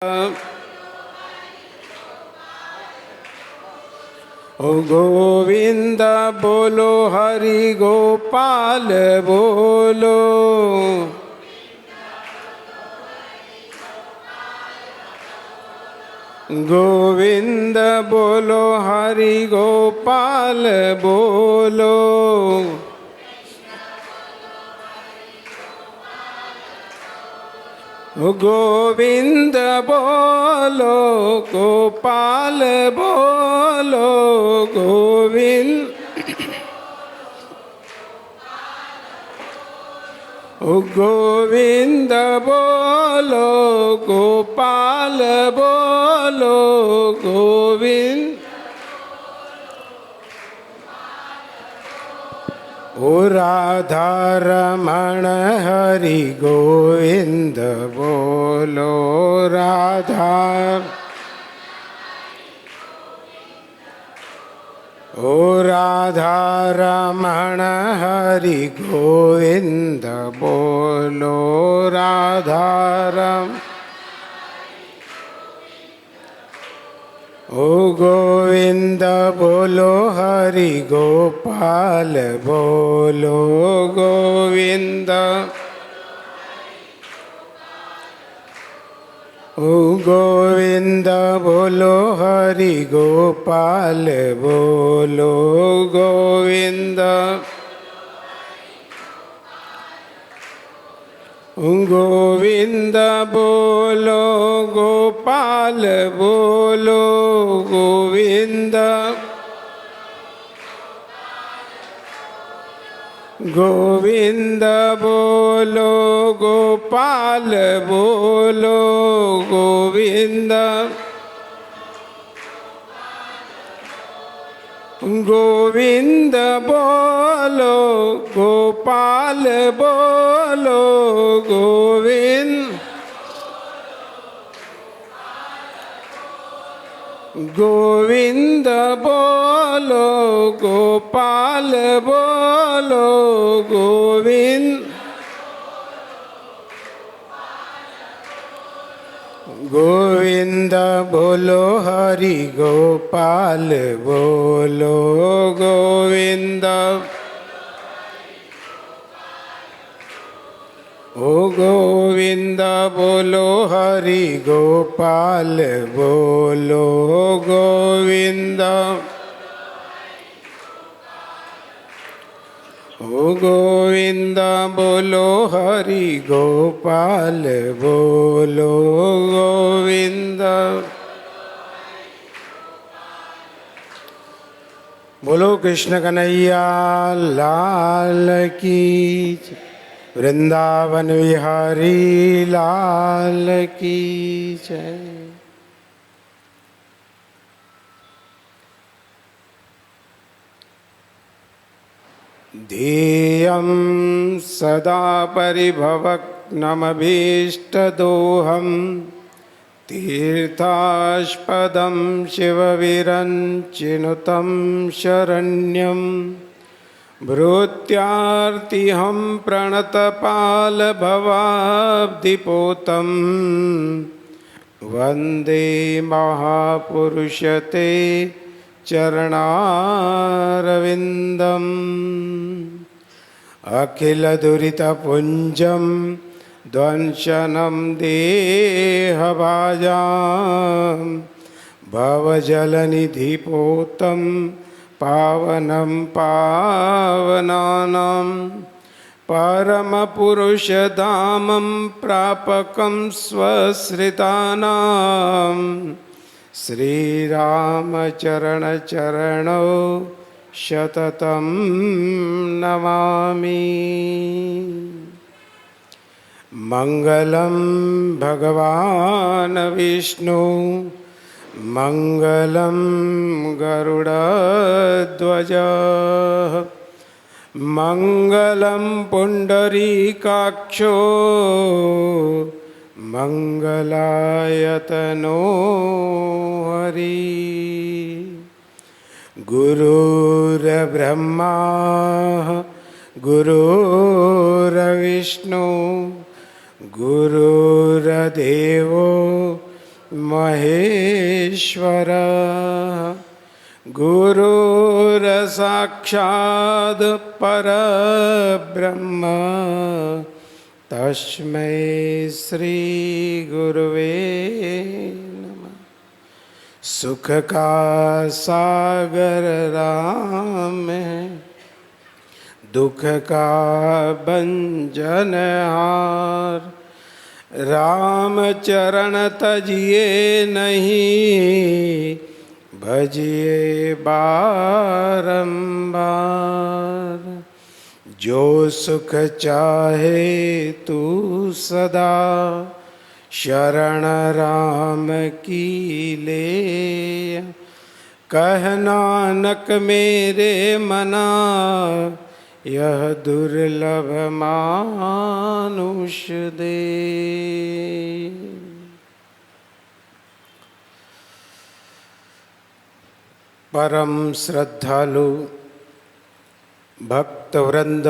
ओ गोविंद बोलो हरि गोपाल बोलो। गोविंद बोलो हरि गोपाल बोलो। गोविंद बोलो गोपाल बोलो। गोविंद गोविंद बोलो गोपाल बोलो। गोविंद ओ राधा रमण हरि गोविंद बोलो। राधा ओ राधा रमण हरि गोविंद बोलो। राधा रम ओ गोविंद बोलो हरि गोपाल बोलो। गोविंद ओ गोविंद बोलो हरि गोपाल बोलो। गोविंद गोविंद बोलो गोपाल बोलो। गोविंद गोविंद बोलो गोपाल बोलो। गोविंद गोविंद बोलो गोपाल बोलो। गोविंद गोविंद बोलो गोपाल बोलो। गोविंद गोविंद बोलो हरि गोपाल बोलो। गोविंद ओ गोविंद बोलो हरि गोपाल बोलो। गोविंद ओ गोविंद बोलो हरि गोपाल बोलो। गोविंद बोलो कृष्ण कन्हैया लाल की। वृंदावन विहारी लाल की जय। ध्येयं सदा परिभवग्नमभीष्टदोहं तीर्थास्पदं शिवविरञ्चिनुतं शरण्यं। भृत्यार्तिहं प्रणतपालभवाब्धिपोतं वन्दे महापुरुषते चरणारविन्दम्। अखिलदुरितपुञ्जं ध्वंसनं देहभाजां भवजलनिधिपोतं पावनं पावनानां। परमपुरुषधामं प्रापकं स्वश्रितानां। श्रीरामचरणचरणौ शततं नमामि। मंगलं भगवान् विष्णु मंगलं गरुडध्वज मंगलं पुंडरीकाक्षो मंगलायतनो हरि। गुरुर्ब्रह्मा गुरुर्विष्णु गुरुर्देवो महेश्वरः गुरुर्साक्षात् परब्रह्म तस्मै श्री गुरुवे नमः। सुख का सागर राम है, दुख का भंजनहार। राम चरण तजिए नहीं, भजिए बारंबार। जो सुख चाहे तू सदा, शरण राम की ले। कह नानक मेरे मना, यह दुर्लभ मानुष दे। परम श्रद्धालु भक्तवृंद,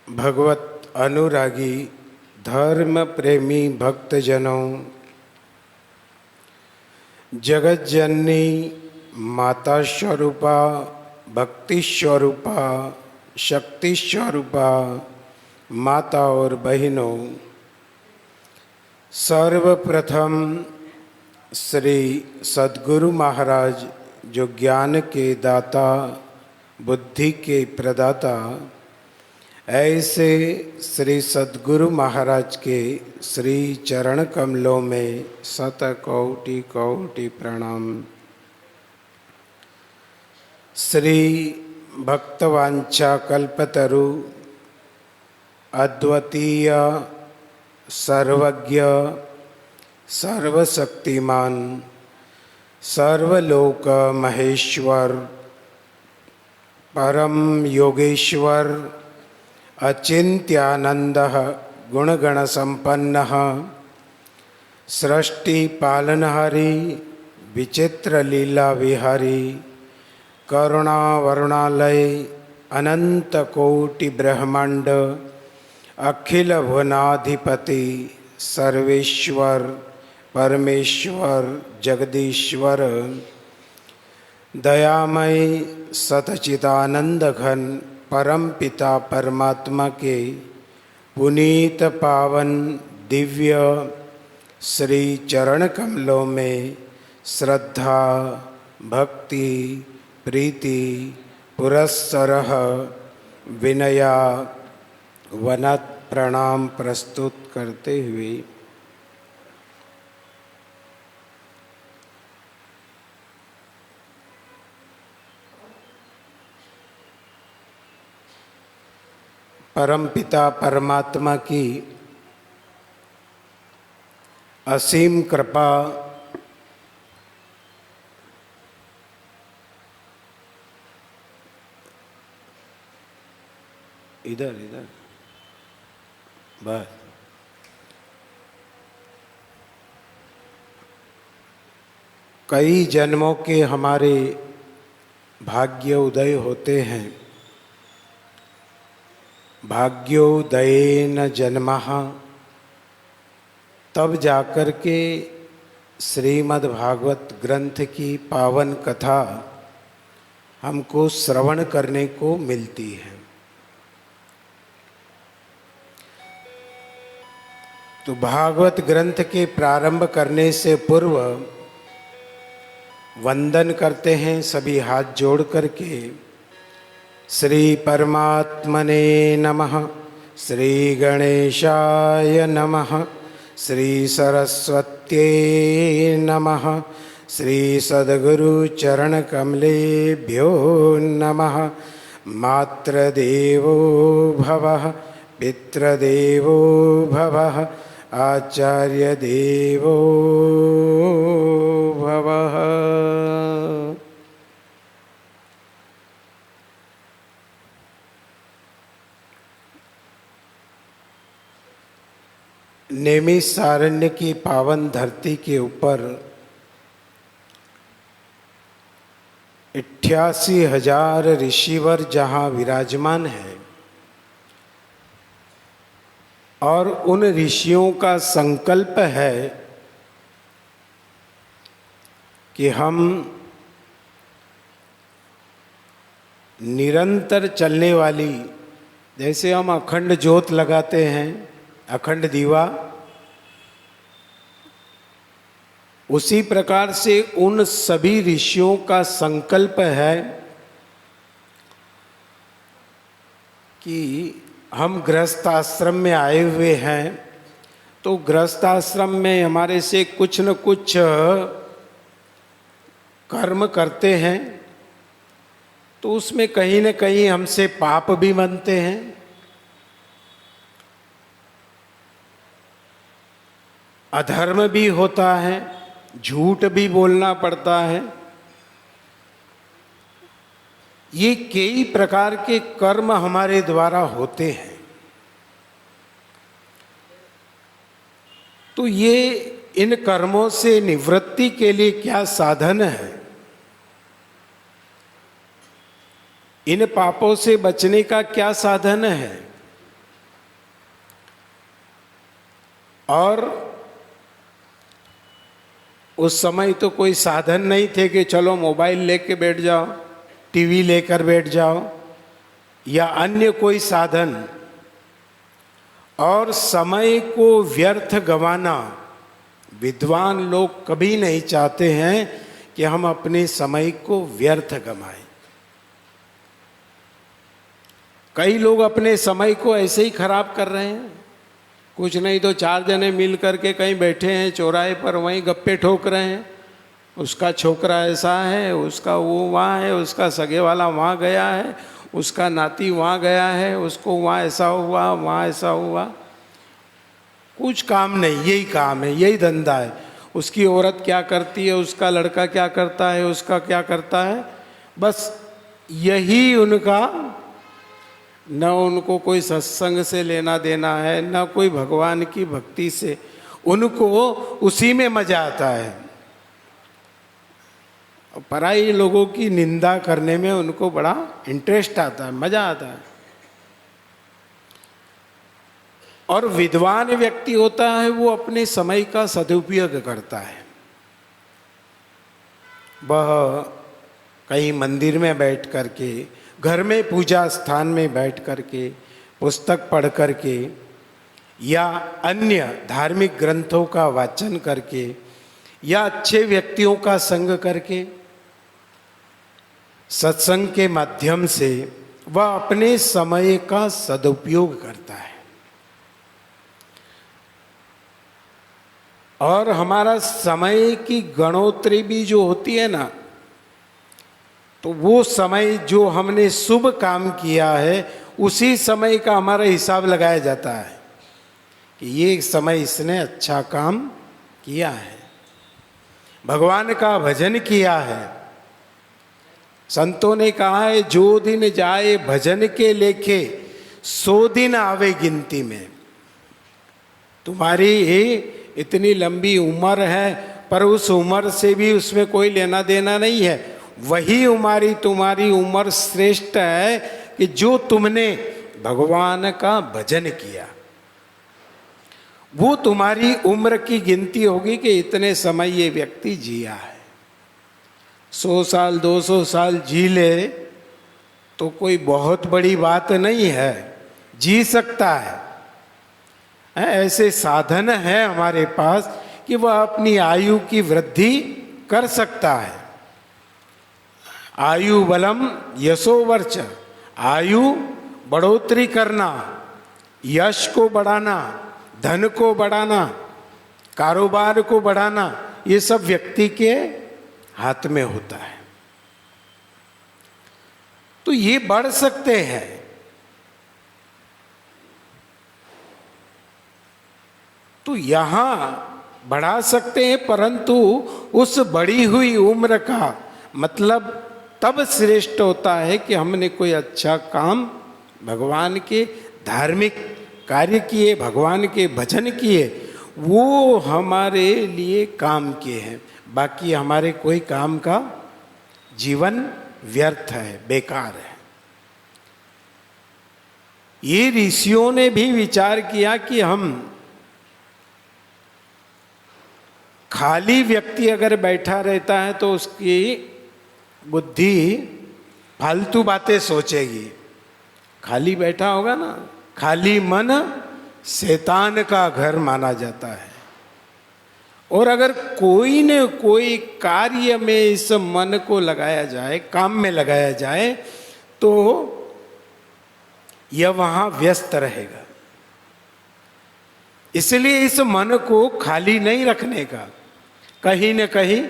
भगवत अनुरागी धर्म प्रेमी भक्तजनों, जगत जननी माता स्वरूपा, भक्ति स्वरूपा, शक्ति स्वरूपा माता और बहनों, सर्वप्रथम श्री सद्गुरु महाराज जो ज्ञान के दाता, बुद्धि के प्रदाता, ऐसे श्री सद्गुरु महाराज के श्री चरण कमलों में शत कोटि कोटि प्रणाम। श्री भक्तवांछा कल्पतरु, अद्वितीय, सर्वज्ञ, सर्वशक्तिमान, सर्वलोक महेश्वर, परम योगेश्वर, अचिंत्यानंदः गुणगण संपन्नः, सृष्टि पालनहारी, विचित्र लीला विहारी, करुणा वरुणालय, अनंत कोटि ब्रह्मांड, अखिल भुवनाधिपति, सर्वेश्वर, परमेश्वर, जगदीश्वर, दयामय, सतचिदानंद घन परम पिता परमात्मा के पुनीत पावन दिव्य श्री चरण कमलों में श्रद्धा, भक्ति, प्रीति पुरस्सरः विनया वनत प्रणाम प्रस्तुत करते हुए परम पिता परमात्मा की असीम कृपा, इधर इधर बस, कई जन्मों के हमारे भाग्य उदय होते हैं। भाग्योदयेन जन्मः, तब जाकर के श्रीमद् भागवत ग्रंथ की पावन कथा हमको श्रवण करने को मिलती है। तो भागवत ग्रंथ के प्रारंभ करने से पूर्व वंदन करते हैं सभी हाथ जोड़ करके। श्री परमात्मने नमः, श्री गणेशाय नमः, श्री सरस्वत्यै नमः, श्री सद्गुरु चरण कमलेभ्यो नमः। मातृदेवो भवः, पितृदेवो भवः, आचार्य देवो भवः। नैमिषारण्य की पावन धरती के ऊपर 88,000 ऋषिवर जहाँ विराजमान हैं और उन ऋषियों का संकल्प है कि हम निरंतर चलने वाली, जैसे हम अखंड ज्योत लगाते हैं, अखंड दीवा, उसी प्रकार से उन सभी ऋषियों का संकल्प है कि हम गृहस्थ आश्रम में आए हुए हैं, तो गृहस्थ आश्रम में हमारे से कुछ न कुछ कर्म करते हैं, तो उसमें कहीं न कहीं हमसे पाप भी बनते हैं, अधर्म भी होता है, झूठ भी बोलना पड़ता है। ये कई प्रकार के कर्म हमारे द्वारा होते हैं। तो ये इन कर्मों से निवृत्ति के लिए क्या साधन है, इन पापों से बचने का क्या साधन है? और उस समय तो कोई साधन नहीं थे कि चलो मोबाइल लेके बैठ जाओ, टीवी लेकर बैठ जाओ, या अन्य कोई साधन। और समय को व्यर्थ गंवाना विद्वान लोग कभी नहीं चाहते हैं कि हम अपने समय को व्यर्थ गंवाएं। कई लोग अपने समय को ऐसे ही खराब कर रहे हैं। कुछ नहीं तो 4 जने मिल करके कहीं बैठे हैं चौराहे पर, वहीं गप्पे ठोक रहे हैं। उसका छोकरा ऐसा है, उसका वो वहाँ है, उसका सगे वाला वहाँ गया है, उसका नाती वहाँ गया है, उसको वहाँ ऐसा हुआ, वहाँ ऐसा हुआ। कुछ काम नहीं, यही काम है, यही धंधा है। उसकी औरत क्या करती है, उसका लड़का क्या करता है, उसका क्या करता है, बस यही उनका, न उनको कोई सत्संग से लेना देना है, न कोई भगवान की भक्ति से। उनको उसी में मजा आता है। पराई लोगों की निंदा करने में उनको बड़ा इंटरेस्ट आता है, मजा आता है। और विद्वान व्यक्ति होता है वो अपने समय का सदुपयोग करता है। वह कहीं मंदिर में बैठ करके, घर में पूजा स्थान में बैठ करके, पुस्तक पढ़ करके, या अन्य धार्मिक ग्रंथों का वाचन करके, या अच्छे व्यक्तियों का संग करके, सत्संग के माध्यम से वह अपने समय का सदुपयोग करता है। और हमारा समय की गणोत्री भी जो होती है ना, तो वो समय जो हमने शुभ काम किया है, उसी समय का हमारा हिसाब लगाया जाता है कि ये समय इसने अच्छा काम किया है, भगवान का भजन किया है। संतों ने कहा है, जो दिन जाए भजन के लेखे, 100 दिन आवे गिनती में। तुम्हारी इतनी लंबी उम्र है, पर उस उम्र से भी उसमें कोई लेना देना नहीं है। वही तुम्हारी उम्र श्रेष्ठ है कि जो तुमने भगवान का भजन किया, वो तुम्हारी उम्र की गिनती होगी कि इतने समय ये व्यक्ति जिया है। 100 साल 200 साल जी ले तो कोई बहुत बड़ी बात नहीं है, जी सकता है। ऐसे साधन है हमारे पास कि वह अपनी आयु की वृद्धि कर सकता है। आयु बलम यशो वर्च, आयु बढ़ोतरी करना, यश को बढ़ाना, धन को बढ़ाना, कारोबार को बढ़ाना, ये सब व्यक्ति के हाथ में होता है। तो ये बढ़ सकते हैं। तो यहां बढ़ा सकते हैं, परंतु उस बढ़ी हुई उम्र का मतलब तब श्रेष्ठ होता है कि हमने कोई अच्छा काम, भगवान के धार्मिक कार्य किए, भगवान के भजन किए, वो हमारे लिए काम किए हैं। बाकी हमारे कोई काम का जीवन व्यर्थ है, बेकार है। ये ऋषियों ने भी विचार किया कि हम खाली व्यक्ति अगर बैठा रहता है तो उसकी बुद्धि फालतू बातें सोचेगी। खाली बैठा होगा ना, खाली मन शैतान का घर माना जाता है। और अगर कोई न कोई कार्य में इस मन को लगाया जाए, काम में लगाया जाए, तो यह वहां व्यस्त रहेगा। इसलिए इस मन को खाली नहीं रखने का, कहीं न कहीं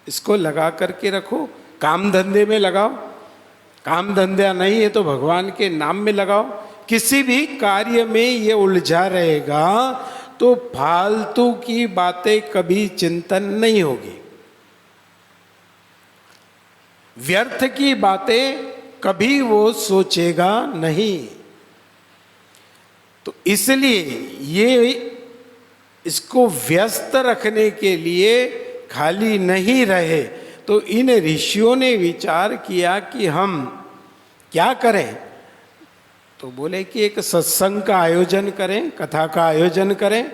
इसको लगा करके रखो। काम धंधे में लगाओ, काम धंधा नहीं है तो भगवान के नाम में लगाओ। किसी भी कार्य में ये उलझा रहेगा तो फालतू की बातें कभी चिंतन नहीं होगी, व्यर्थ की बातें कभी वो सोचेगा नहीं। तो इसलिए ये इसको व्यस्त रखने के लिए खाली नहीं रहे, तो इन ऋषियों ने विचार किया कि हम क्या करें। तो बोले कि एक सत्संग का आयोजन करें, कथा का आयोजन करें,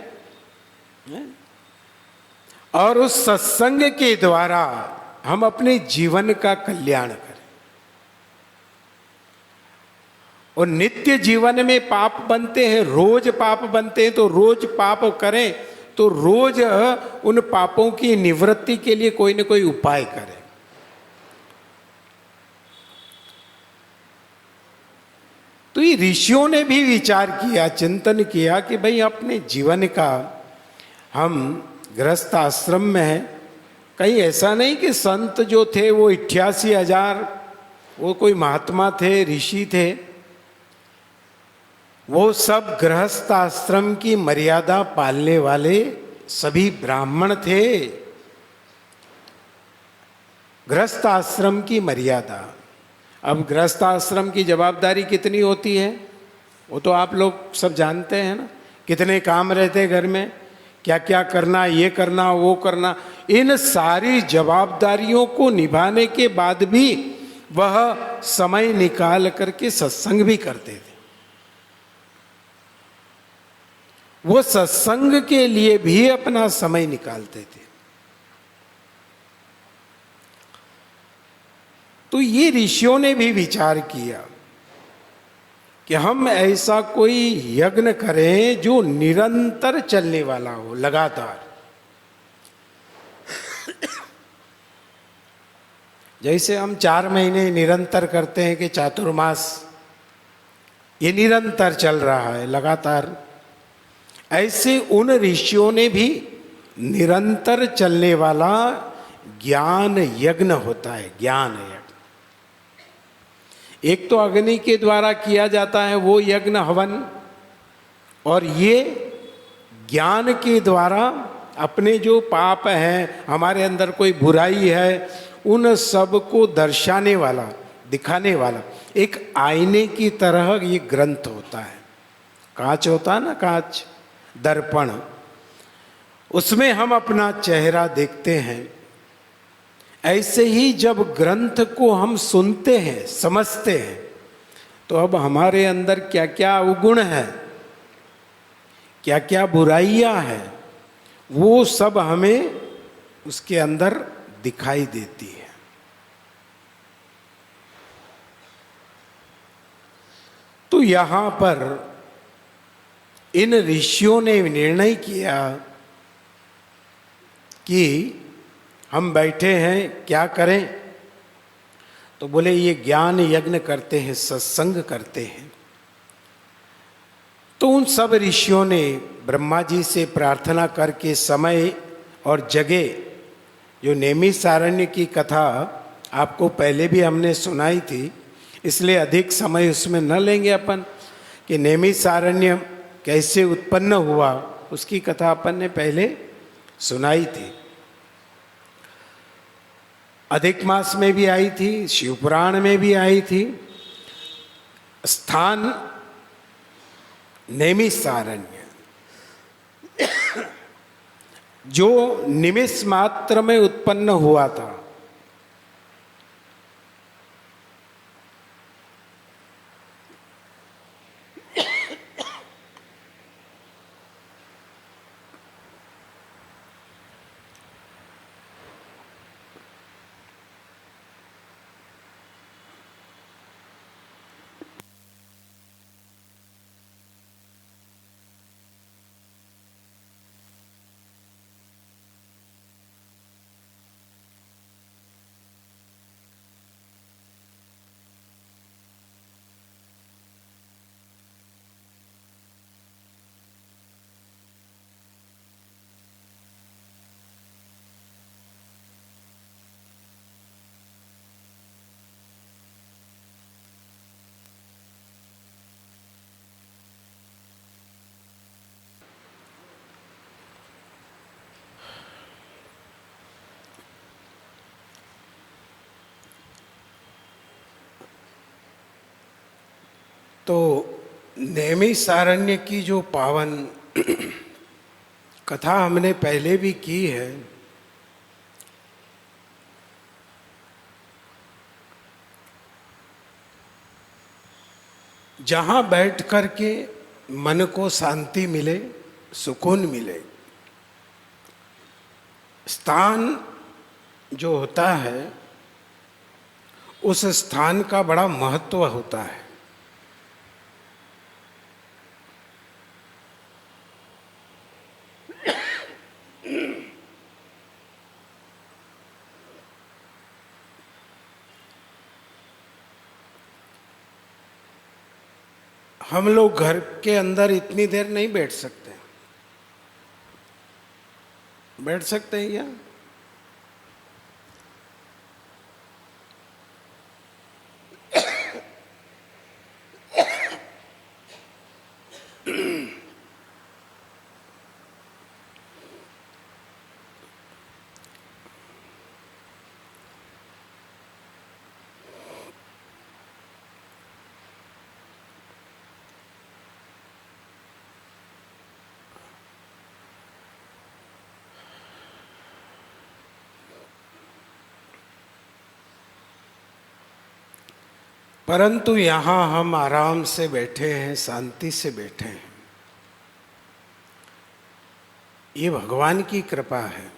और उस सत्संग के द्वारा हम अपने जीवन का कल्याण करें। और नित्य जीवन में पाप बनते हैं, रोज पाप बनते हैं, तो रोज पाप करें, तो रोज उन पापों की निवृत्ति के लिए कोई न कोई उपाय करें। तो ये ऋषियों ने भी विचार किया, चिंतन किया कि भाई अपने जीवन का, हम गृहस्थ आश्रम में हैं, कहीं ऐसा नहीं कि संत जो थे वो 88,000 वो कोई महात्मा थे, ऋषि थे, वो सब गृहस्थ आश्रम की मर्यादा पालने वाले सभी ब्राह्मण थे। गृहस्थ आश्रम की मर्यादा, अब गृहस्थ आश्रम की जवाबदारी कितनी होती है वो तो आप लोग सब जानते हैं ना। कितने काम रहते घर में, क्या क्या करना, ये करना, वो करना। इन सारी जवाबदारियों को निभाने के बाद भी वह समय निकाल करके सत्संग भी करते थे। वो सत्संग के लिए भी अपना समय निकालते थे। तो ये ऋषियों ने भी विचार किया कि हम ऐसा कोई यज्ञ करें जो निरंतर चलने वाला हो, लगातार। जैसे हम 4 महीने निरंतर करते हैं कि चातुर्मास, ये निरंतर चल रहा है लगातार, ऐसे उन ऋषियों ने भी निरंतर चलने वाला ज्ञान यज्ञ होता है। ज्ञान यज्ञ एक तो अग्नि के द्वारा किया जाता है वो यज्ञ हवन, और ये ज्ञान के द्वारा अपने जो पाप हैं, हमारे अंदर कोई बुराई है, उन सब को दर्शाने वाला, दिखाने वाला एक आईने की तरह ये ग्रंथ होता है। कांच होता है ना, कांच, दर्पण, उसमें हम अपना चेहरा देखते हैं। ऐसे ही जब ग्रंथ को हम सुनते हैं, समझते हैं, तो अब हमारे अंदर क्या क्या अवगुण है, क्या क्या बुराइयां हैं, वो सब हमें उसके अंदर दिखाई देती है। तो यहां पर इन ऋषियों ने निर्णय किया कि हम बैठे हैं, क्या करें। तो बोले ये ज्ञान यज्ञ करते हैं, सत्संग करते हैं। तो उन सब ऋषियों ने ब्रह्मा जी से प्रार्थना करके समय और जगह, जो नैमिषारण्य की कथा आपको पहले भी हमने सुनाई थी, इसलिए अधिक समय उसमें न लेंगे अपन, कि नैमिषारण्य कैसे उत्पन्न हुआ उसकी कथा अपन ने पहले सुनाई थी। अधिक मास में भी आई थी, शिवपुराण में भी आई थी। स्थान नैमिषारण्य, जो निमिष मात्र में उत्पन्न हुआ था। तो नैमिषारण्य की जो पावन कथा हमने पहले भी की है, जहाँ बैठ कर के मन को शांति मिले, सुकून मिले। स्थान जो होता है उस स्थान का बड़ा महत्व होता है। हम लोग घर के अंदर इतनी देर नहीं बैठ सकते। बैठ सकते हैं क्या? परंतु यहाँ हम आराम से बैठे हैं, शांति से बैठे हैं। ये भगवान की कृपा है।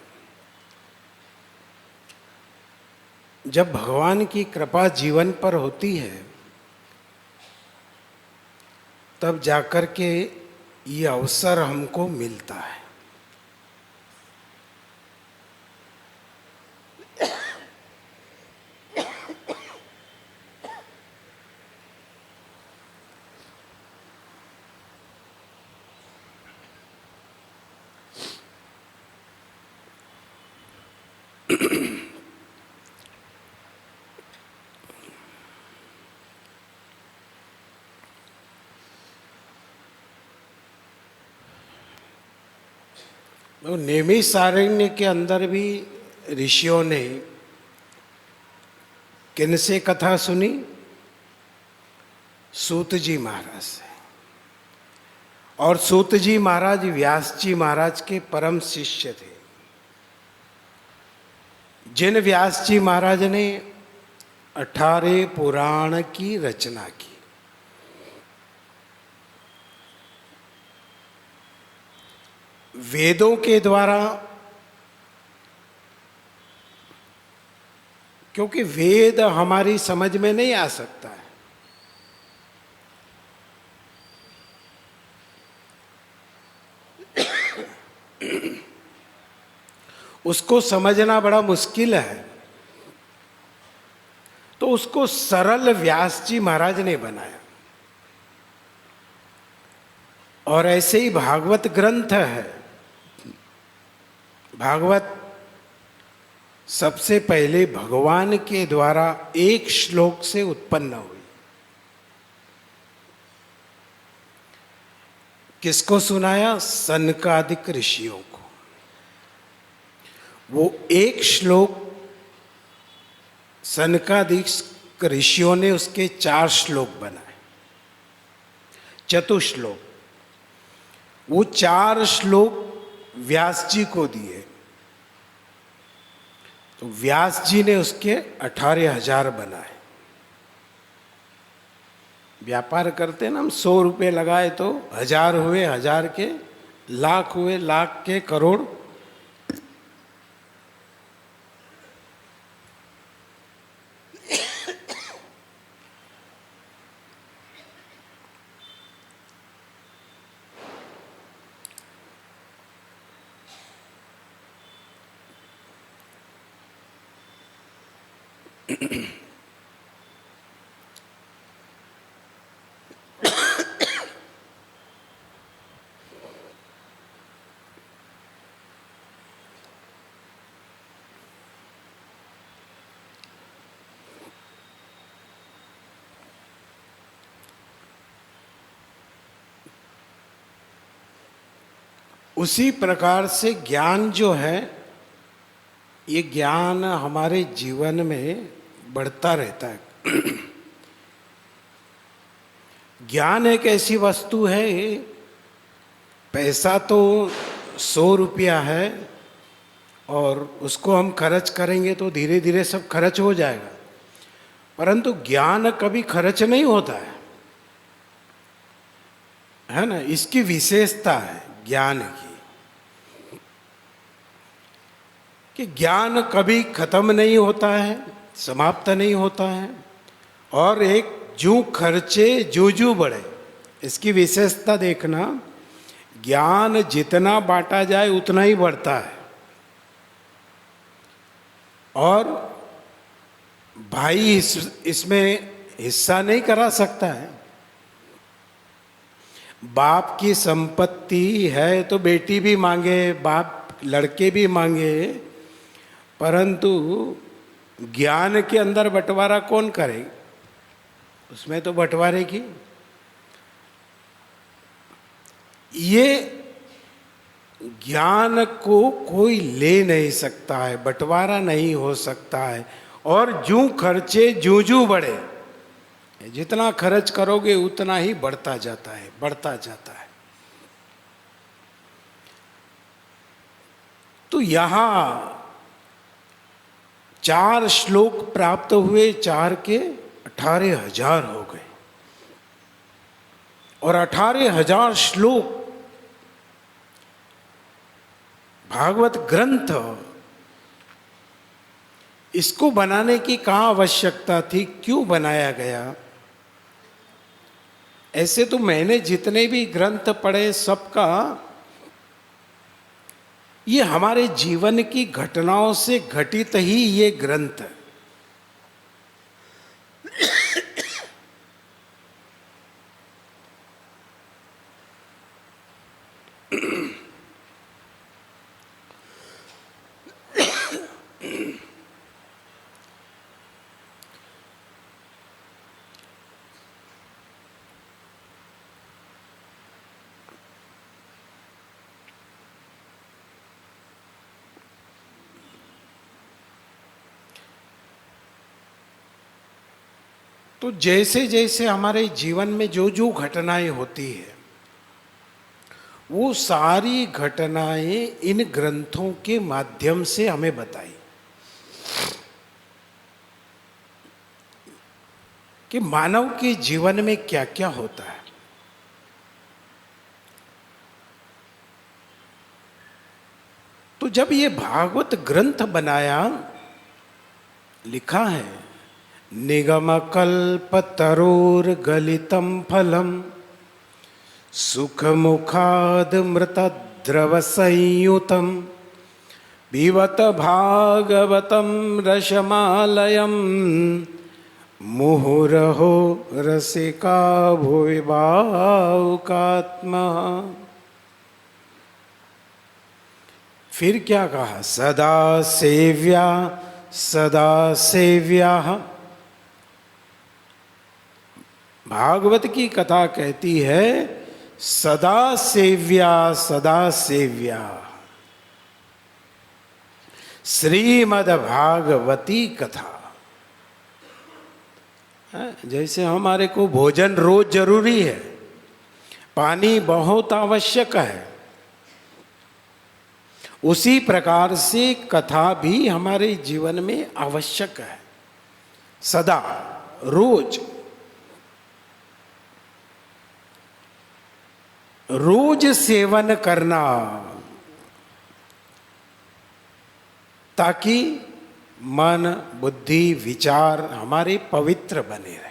जब भगवान की कृपा जीवन पर होती है तब जाकर के ये अवसर हमको मिलता है। तो नैमिषारण्य के अंदर भी ऋषियों ने किनसे कथा सुनी? सूत जी महाराज से। और सूत जी महाराज व्यास जी महाराज के परम शिष्य थे, जिन व्यास जी महाराज ने 18 पुराण की रचना की। वेदों के द्वारा, क्योंकि वेद हमारी समझ में नहीं आ सकता है, उसको समझना बड़ा मुश्किल है, तो उसको सरल व्यास जी महाराज ने बनाया। और ऐसे ही भागवत ग्रंथ है। भागवत सबसे पहले भगवान के द्वारा एक श्लोक से उत्पन्न हुई। किसको सुनाया? सनकादिक ऋषियों को। वो एक श्लोक सनकादिक ऋषियों ने उसके 4 श्लोक बनाए, चतुश्लोक। वो 4 श्लोक व्यास जी को दिए, तो व्यास जी ने उसके 18,000 बनाए। व्यापार करते ना हम, 100 रुपये लगाए तो 1000 हुए, 1000 के लाख हुए, लाख के करोड़। उसी प्रकार से ज्ञान जो है, ये ज्ञान हमारे जीवन में बढ़ता रहता है। ज्ञान एक ऐसी वस्तु है, पैसा तो 100 रुपया है और उसको हम खर्च करेंगे तो धीरे धीरे सब खर्च हो जाएगा, परंतु ज्ञान कभी खर्च नहीं होता है ना। इसकी विशेषता है ज्ञान की कि ज्ञान कभी खत्म नहीं होता है, समाप्त नहीं होता है, और एक जू खर्चे जू जू बढ़े। इसकी विशेषता देखना, ज्ञान जितना बांटा जाए उतना ही बढ़ता है, और भाई इसमें हिस्सा नहीं करा सकता है। बाप की संपत्ति है तो बेटी भी मांगे, बाप लड़के भी मांगे, परंतु ज्ञान के अंदर बंटवारा कौन करे? उसमें तो बंटवारे की ये ज्ञान को कोई ले नहीं सकता है, बंटवारा नहीं हो सकता है, और जूं खर्चे जूं जूं बढ़े, जितना खर्च करोगे उतना ही बढ़ता जाता है, बढ़ता जाता है। तो यहां 4 श्लोक प्राप्त हुए, 4 के 18,000 हो गए, और 18,000 श्लोक भागवत ग्रंथ, इसको बनाने की कहाँ आवश्यकता थी, क्यों बनाया गया? ऐसे तो मैंने जितने भी ग्रंथ पढ़े सबका ये हमारे जीवन की घटनाओं से घटित ही ये ग्रंथ है। तो जैसे जैसे हमारे जीवन में जो जो घटनाएं होती है, वो सारी घटनाएं इन ग्रंथों के माध्यम से हमें बताई कि मानव के जीवन में क्या क्या होता है। तो जब ये भागवत ग्रंथ बनाया, लिखा है, निगम कल्प तरोर गलितम फलम सुख मुखाद मृत द्रव संयुतम पिबत भागवतम रसमालयम मुहुरहो रसिका भुवि भावुकात्मा। फिर क्या कहा? सदा सेव्या सदा सेव्या। भागवत की कथा कहती है सदा सेव्या सदा सेव्या। श्रीमद् भागवती कथा, जैसे हमारे को भोजन रोज जरूरी है, पानी बहुत आवश्यक है, उसी प्रकार से कथा भी हमारे जीवन में आवश्यक है। सदा, रोज रोज सेवन करना, ताकि मन बुद्धि विचार हमारे पवित्र बने रहे।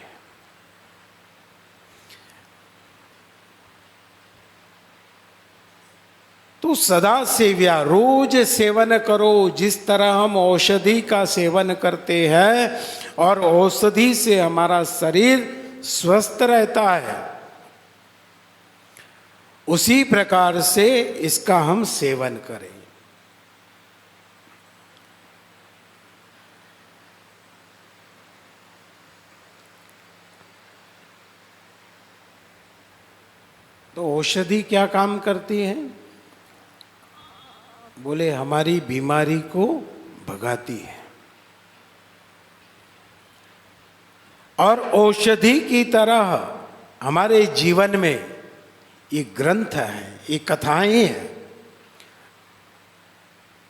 तो सदा सेव्या, रोज सेवन करो। जिस तरह हम औषधि का सेवन करते हैं और औषधि से हमारा शरीर स्वस्थ रहता है, उसी प्रकार से इसका हम सेवन करें। तो औषधि क्या काम करती है? बोले हमारी बीमारी को भगाती है, और औषधि की तरह हमारे जीवन में ये ग्रंथ हैं, ये कथाएं हैं,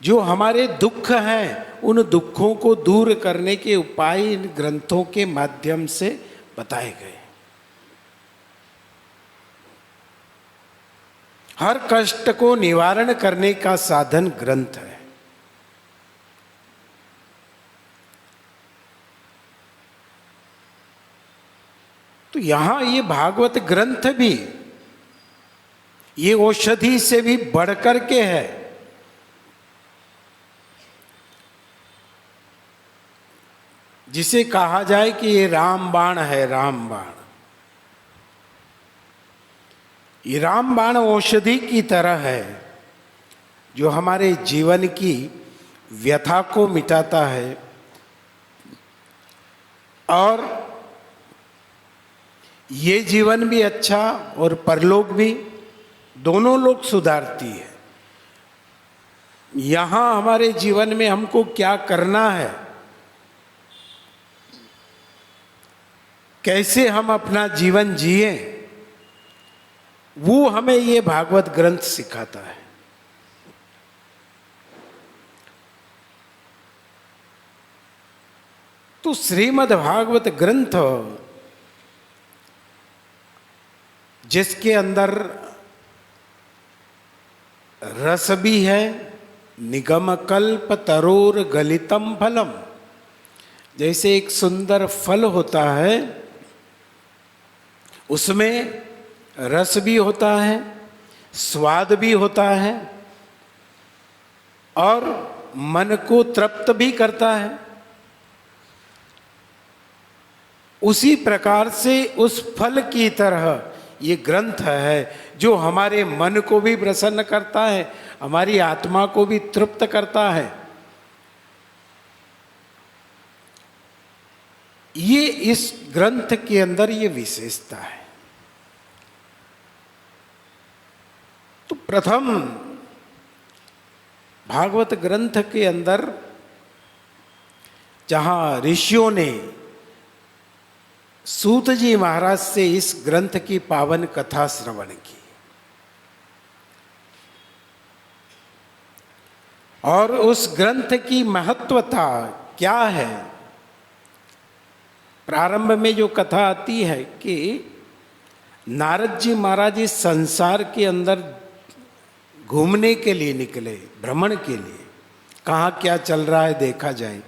जो हमारे दुख हैं उन दुखों को दूर करने के उपाय इन ग्रंथों के माध्यम से बताए गए। हर कष्ट को निवारण करने का साधन ग्रंथ है। तो यहां ये भागवत ग्रंथ भी ये औषधि से भी बढ़कर के है। जिसे कहा जाए कि ये रामबाण है, रामबाण। ये रामबाण औषधि की तरह है, जो हमारे जीवन की व्यथा को मिटाता है और ये जीवन भी अच्छा और परलोक भी, दोनों लोग सुधारती है। यहां हमारे जीवन में हमको क्या करना है, कैसे हम अपना जीवन जिए, वो हमें ये भागवत ग्रंथ सिखाता है। तो श्रीमद् भागवत ग्रंथ जिसके अंदर रस भी है, निगम कल्प तरोर गलितम फलम, जैसे एक सुंदर फल होता है उसमें रस भी होता है, स्वाद भी होता है और मन को तृप्त भी करता है। उसी प्रकार से उस फल की तरह ये ग्रंथ है, जो हमारे मन को भी प्रसन्न करता है, हमारी आत्मा को भी तृप्त करता है। ये इस ग्रंथ के अंदर ये विशेषता है। तो प्रथम भागवत ग्रंथ के अंदर जहां ऋषियों ने सूत जी महाराज से इस ग्रंथ की पावन कथा श्रवण की और उस ग्रंथ की महत्वता क्या है, प्रारंभ में जो कथा आती है कि नारद जी महाराज इस संसार के अंदर घूमने के लिए निकले, भ्रमण के लिए, कहाँ क्या चल रहा है देखा जाए।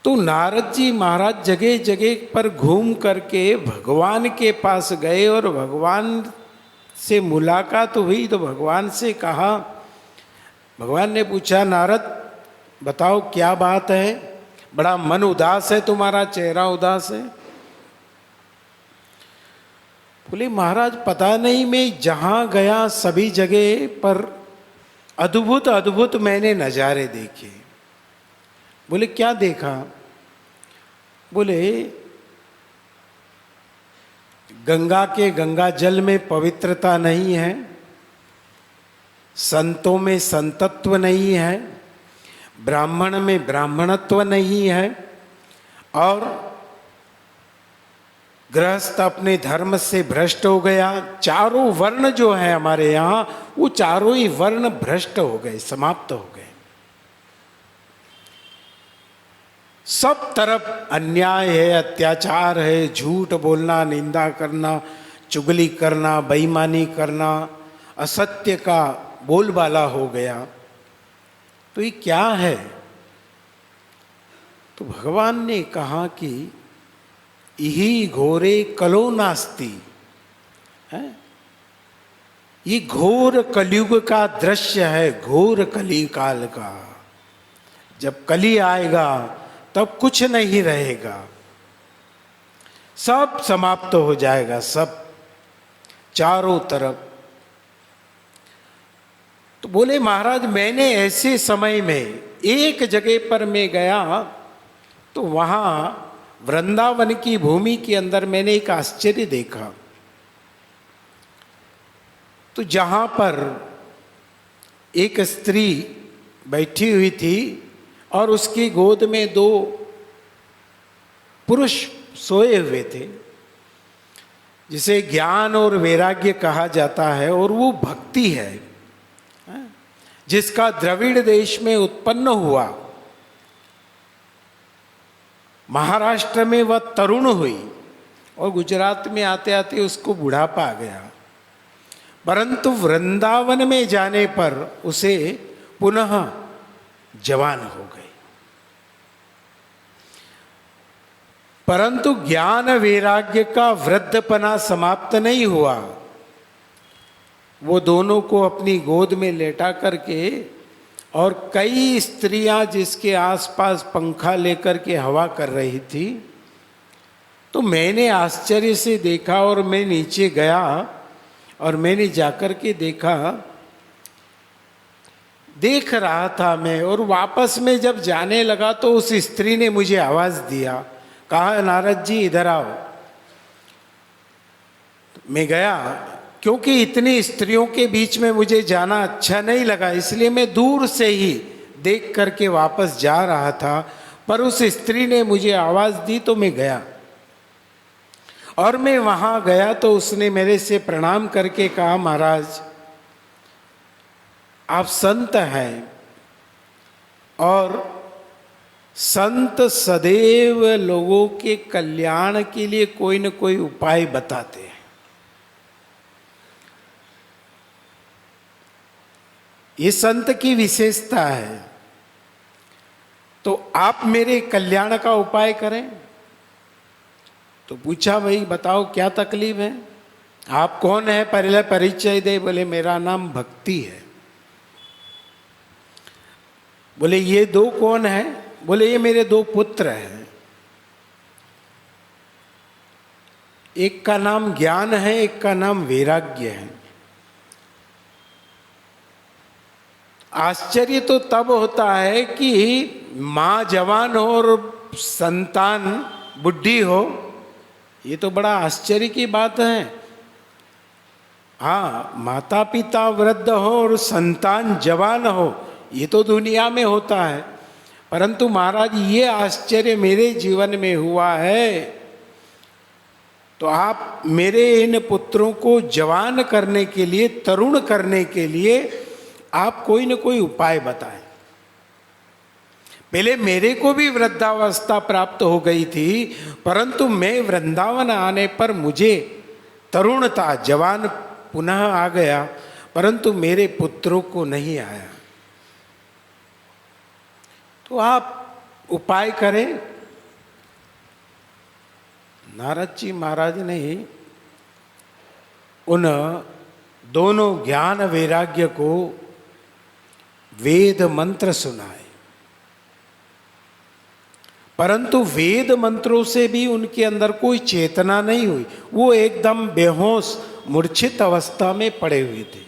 तो नारद जी महाराज जगह जगह पर घूम करके भगवान के पास गए और भगवान से मुलाकात हुई। तो भगवान से कहा, भगवान ने पूछा, नारद बताओ क्या बात है, बड़ा मन उदास है, तुम्हारा चेहरा उदास है। बोले महाराज पता नहीं, मैं जहां गया सभी जगह पर अद्भुत अद्भुत मैंने नज़ारे देखे। बोले क्या देखा? बोले गंगा के गंगा जल में पवित्रता नहीं है, संतों में संतत्व नहीं है, ब्राह्मण में ब्राह्मणत्व नहीं है और गृहस्थ अपने धर्म से भ्रष्ट हो गया। चारों वर्ण जो है हमारे यहाँ, वो चारों ही वर्ण भ्रष्ट हो गए, समाप्त हो गए। सब तरफ अन्याय है, अत्याचार है, झूठ बोलना, निंदा करना, चुगली करना, बेईमानी करना, असत्य का बोलबाला हो गया। तो ये क्या है? तो भगवान ने कहा कि यही घोरे कलो नास्ति है, ये घोर कलयुग का दृश्य है, घोर कली काल का। जब कली आएगा तब कुछ नहीं रहेगा, सब समाप्त हो जाएगा, सब चारों तरफ। तो बोले महाराज मैंने ऐसे समय में एक जगह पर मैं गया तो वहां वृंदावन की भूमि के अंदर मैंने एक आश्चर्य देखा। तो जहां पर एक स्त्री बैठी हुई थी और उसकी गोद में दो पुरुष सोए हुए थे, जिसे ज्ञान और वैराग्य कहा जाता है, और वो भक्ति है जिसका द्रविड़ देश में उत्पन्न हुआ। महाराष्ट्र में वह तरुण हुई और गुजरात में आते आते उसको बुढ़ापा आ गया, परंतु वृंदावन में जाने पर उसे पुनः जवान हो गई। परंतु ज्ञान वैराग्य का वृद्धपना समाप्त नहीं हुआ। वो दोनों को अपनी गोद में लेटा करके, और कई स्त्रियां जिसके आसपास पंखा लेकर के हवा कर रही थी, तो मैंने आश्चर्य से देखा और मैं नीचे गया और मैंने जाकर के देख रहा था मैं, और वापस में जब जाने लगा तो उस स्त्री ने मुझे आवाज दिया, कहा नारद जी इधर आओ। मैं गया, क्योंकि इतनी स्त्रियों के बीच में मुझे जाना अच्छा नहीं लगा, इसलिए मैं दूर से ही देख करके वापस जा रहा था, पर उस स्त्री ने मुझे आवाज दी तो मैं गया। और मैं वहां गया तो उसने मेरे से प्रणाम करके कहा, महाराज आप संत हैं, और संत सदैव लोगों के कल्याण के लिए कोई न कोई उपाय बताते हैं। ये संत की विशेषता है, तो आप मेरे कल्याण का उपाय करें। तो पूछा, भाई बताओ क्या तकलीफ है, आप कौन है, पहले परिचय दे। बोले मेरा नाम भक्ति है। बोले ये दो कौन है? बोले ये मेरे दो पुत्र हैं, एक का नाम ज्ञान है, एक का नाम वैराग्य है। आश्चर्य तो तब होता है कि माँ जवान हो और संतान बुढ़ी हो, ये तो बड़ा आश्चर्य की बात है। हाँ, माता पिता वृद्ध हो और संतान जवान हो, ये तो दुनिया में होता है, परंतु महाराज ये आश्चर्य मेरे जीवन में हुआ है। तो आप मेरे इन पुत्रों को जवान करने के लिए, तरुण करने के लिए आप कोई न कोई उपाय बताएं। पहले मेरे को भी वृद्धावस्था प्राप्त हो गई थी, परंतु मैं वृंदावन आने पर मुझे तरुणता, जवान पुनः आ गया, परंतु मेरे पुत्रों को नहीं आया। तो आप उपाय करें। नारद जी महाराज ने उन दोनों ज्ञान वैराग्य को वेद मंत्र सुनाए, परंतु वेद मंत्रों से भी उनके अंदर कोई चेतना नहीं हुई। वो एकदम बेहोश, मूर्छित अवस्था में पड़े हुए थे,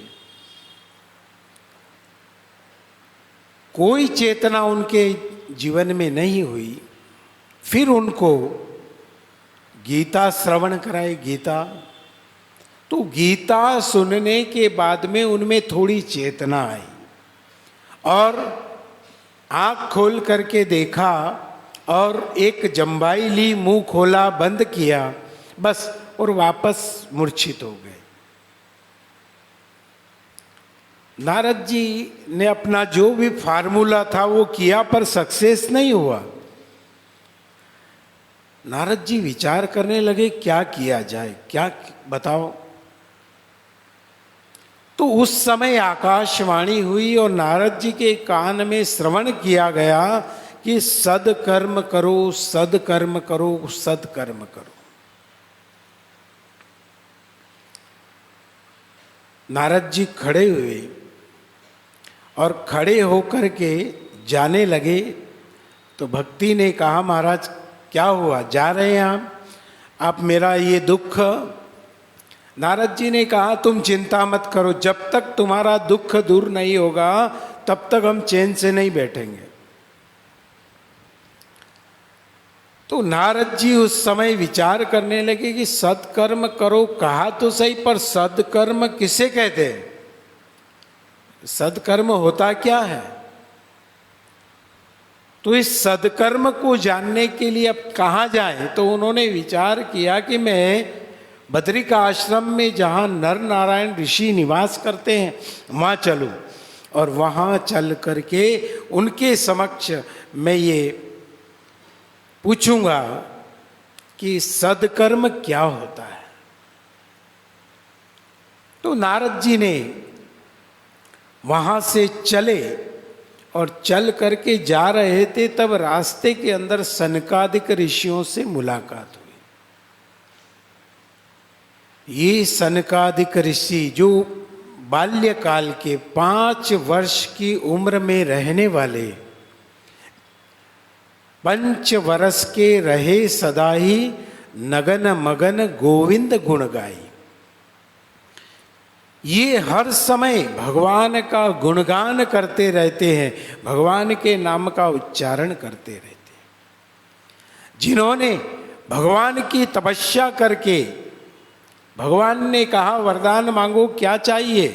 कोई चेतना उनके जीवन में नहीं हुई। फिर उनको गीता श्रवण कराई, गीता। तो गीता सुनने के बाद में उनमें थोड़ी चेतना आई, और आँख खोल करके देखा, और एक जम्बाई ली, मुंह खोला, बंद किया, बस, और वापस मूर्छित हो गए। नारद जी ने अपना जो भी फार्मूला था वो किया, पर सक्सेस नहीं हुआ। नारद जी विचार करने लगे क्या किया जाए, क्या बताओ। तो उस समय आकाशवाणी हुई और नारद जी के कान में श्रवण किया गया कि सदकर्म करो, सदकर्म करो, सदकर्म करो। नारद जी खड़े हुए और खड़े होकर के जाने लगे। तो भक्ति ने कहा, महाराज क्या हुआ, जा रहे हैं आप मेरा ये दुख। नारद जी ने कहा, तुम चिंता मत करो, जब तक तुम्हारा दुख दूर नहीं होगा तब तक हम चैन से नहीं बैठेंगे। तो नारद जी उस समय विचार करने लगे कि सत्कर्म करो, कहा तो सही, पर सत्कर्म किसे कहते हैं, सत्कर्म होता क्या है। तो इस सदकर्म को जानने के लिए अब कहाँ जाएं? तो उन्होंने विचार किया कि मैं बद्रिका आश्रम में जहाँ नर नारायण ऋषि निवास करते हैं वहाँ चलूँ, और वहाँ चल करके उनके समक्ष मैं ये पूछूंगा कि सदकर्म क्या होता है। तो नारद जी ने वहाँ से चले और चल करके जा रहे थे, तब रास्ते के अंदर सनकादिक ऋषियों से मुलाकात हुई। ये सनकादिक ऋषि जो बाल्यकाल के 5 वर्ष की उम्र में रहने वाले, 5 वर्ष के रहे सदा ही नगन मगन गोविंद गुण गाई। ये हर समय भगवान का गुणगान करते रहते हैं, भगवान के नाम का उच्चारण करते रहते हैं। जिन्होंने भगवान की तपस्या करके, भगवान ने कहा वरदान मांगो क्या चाहिए,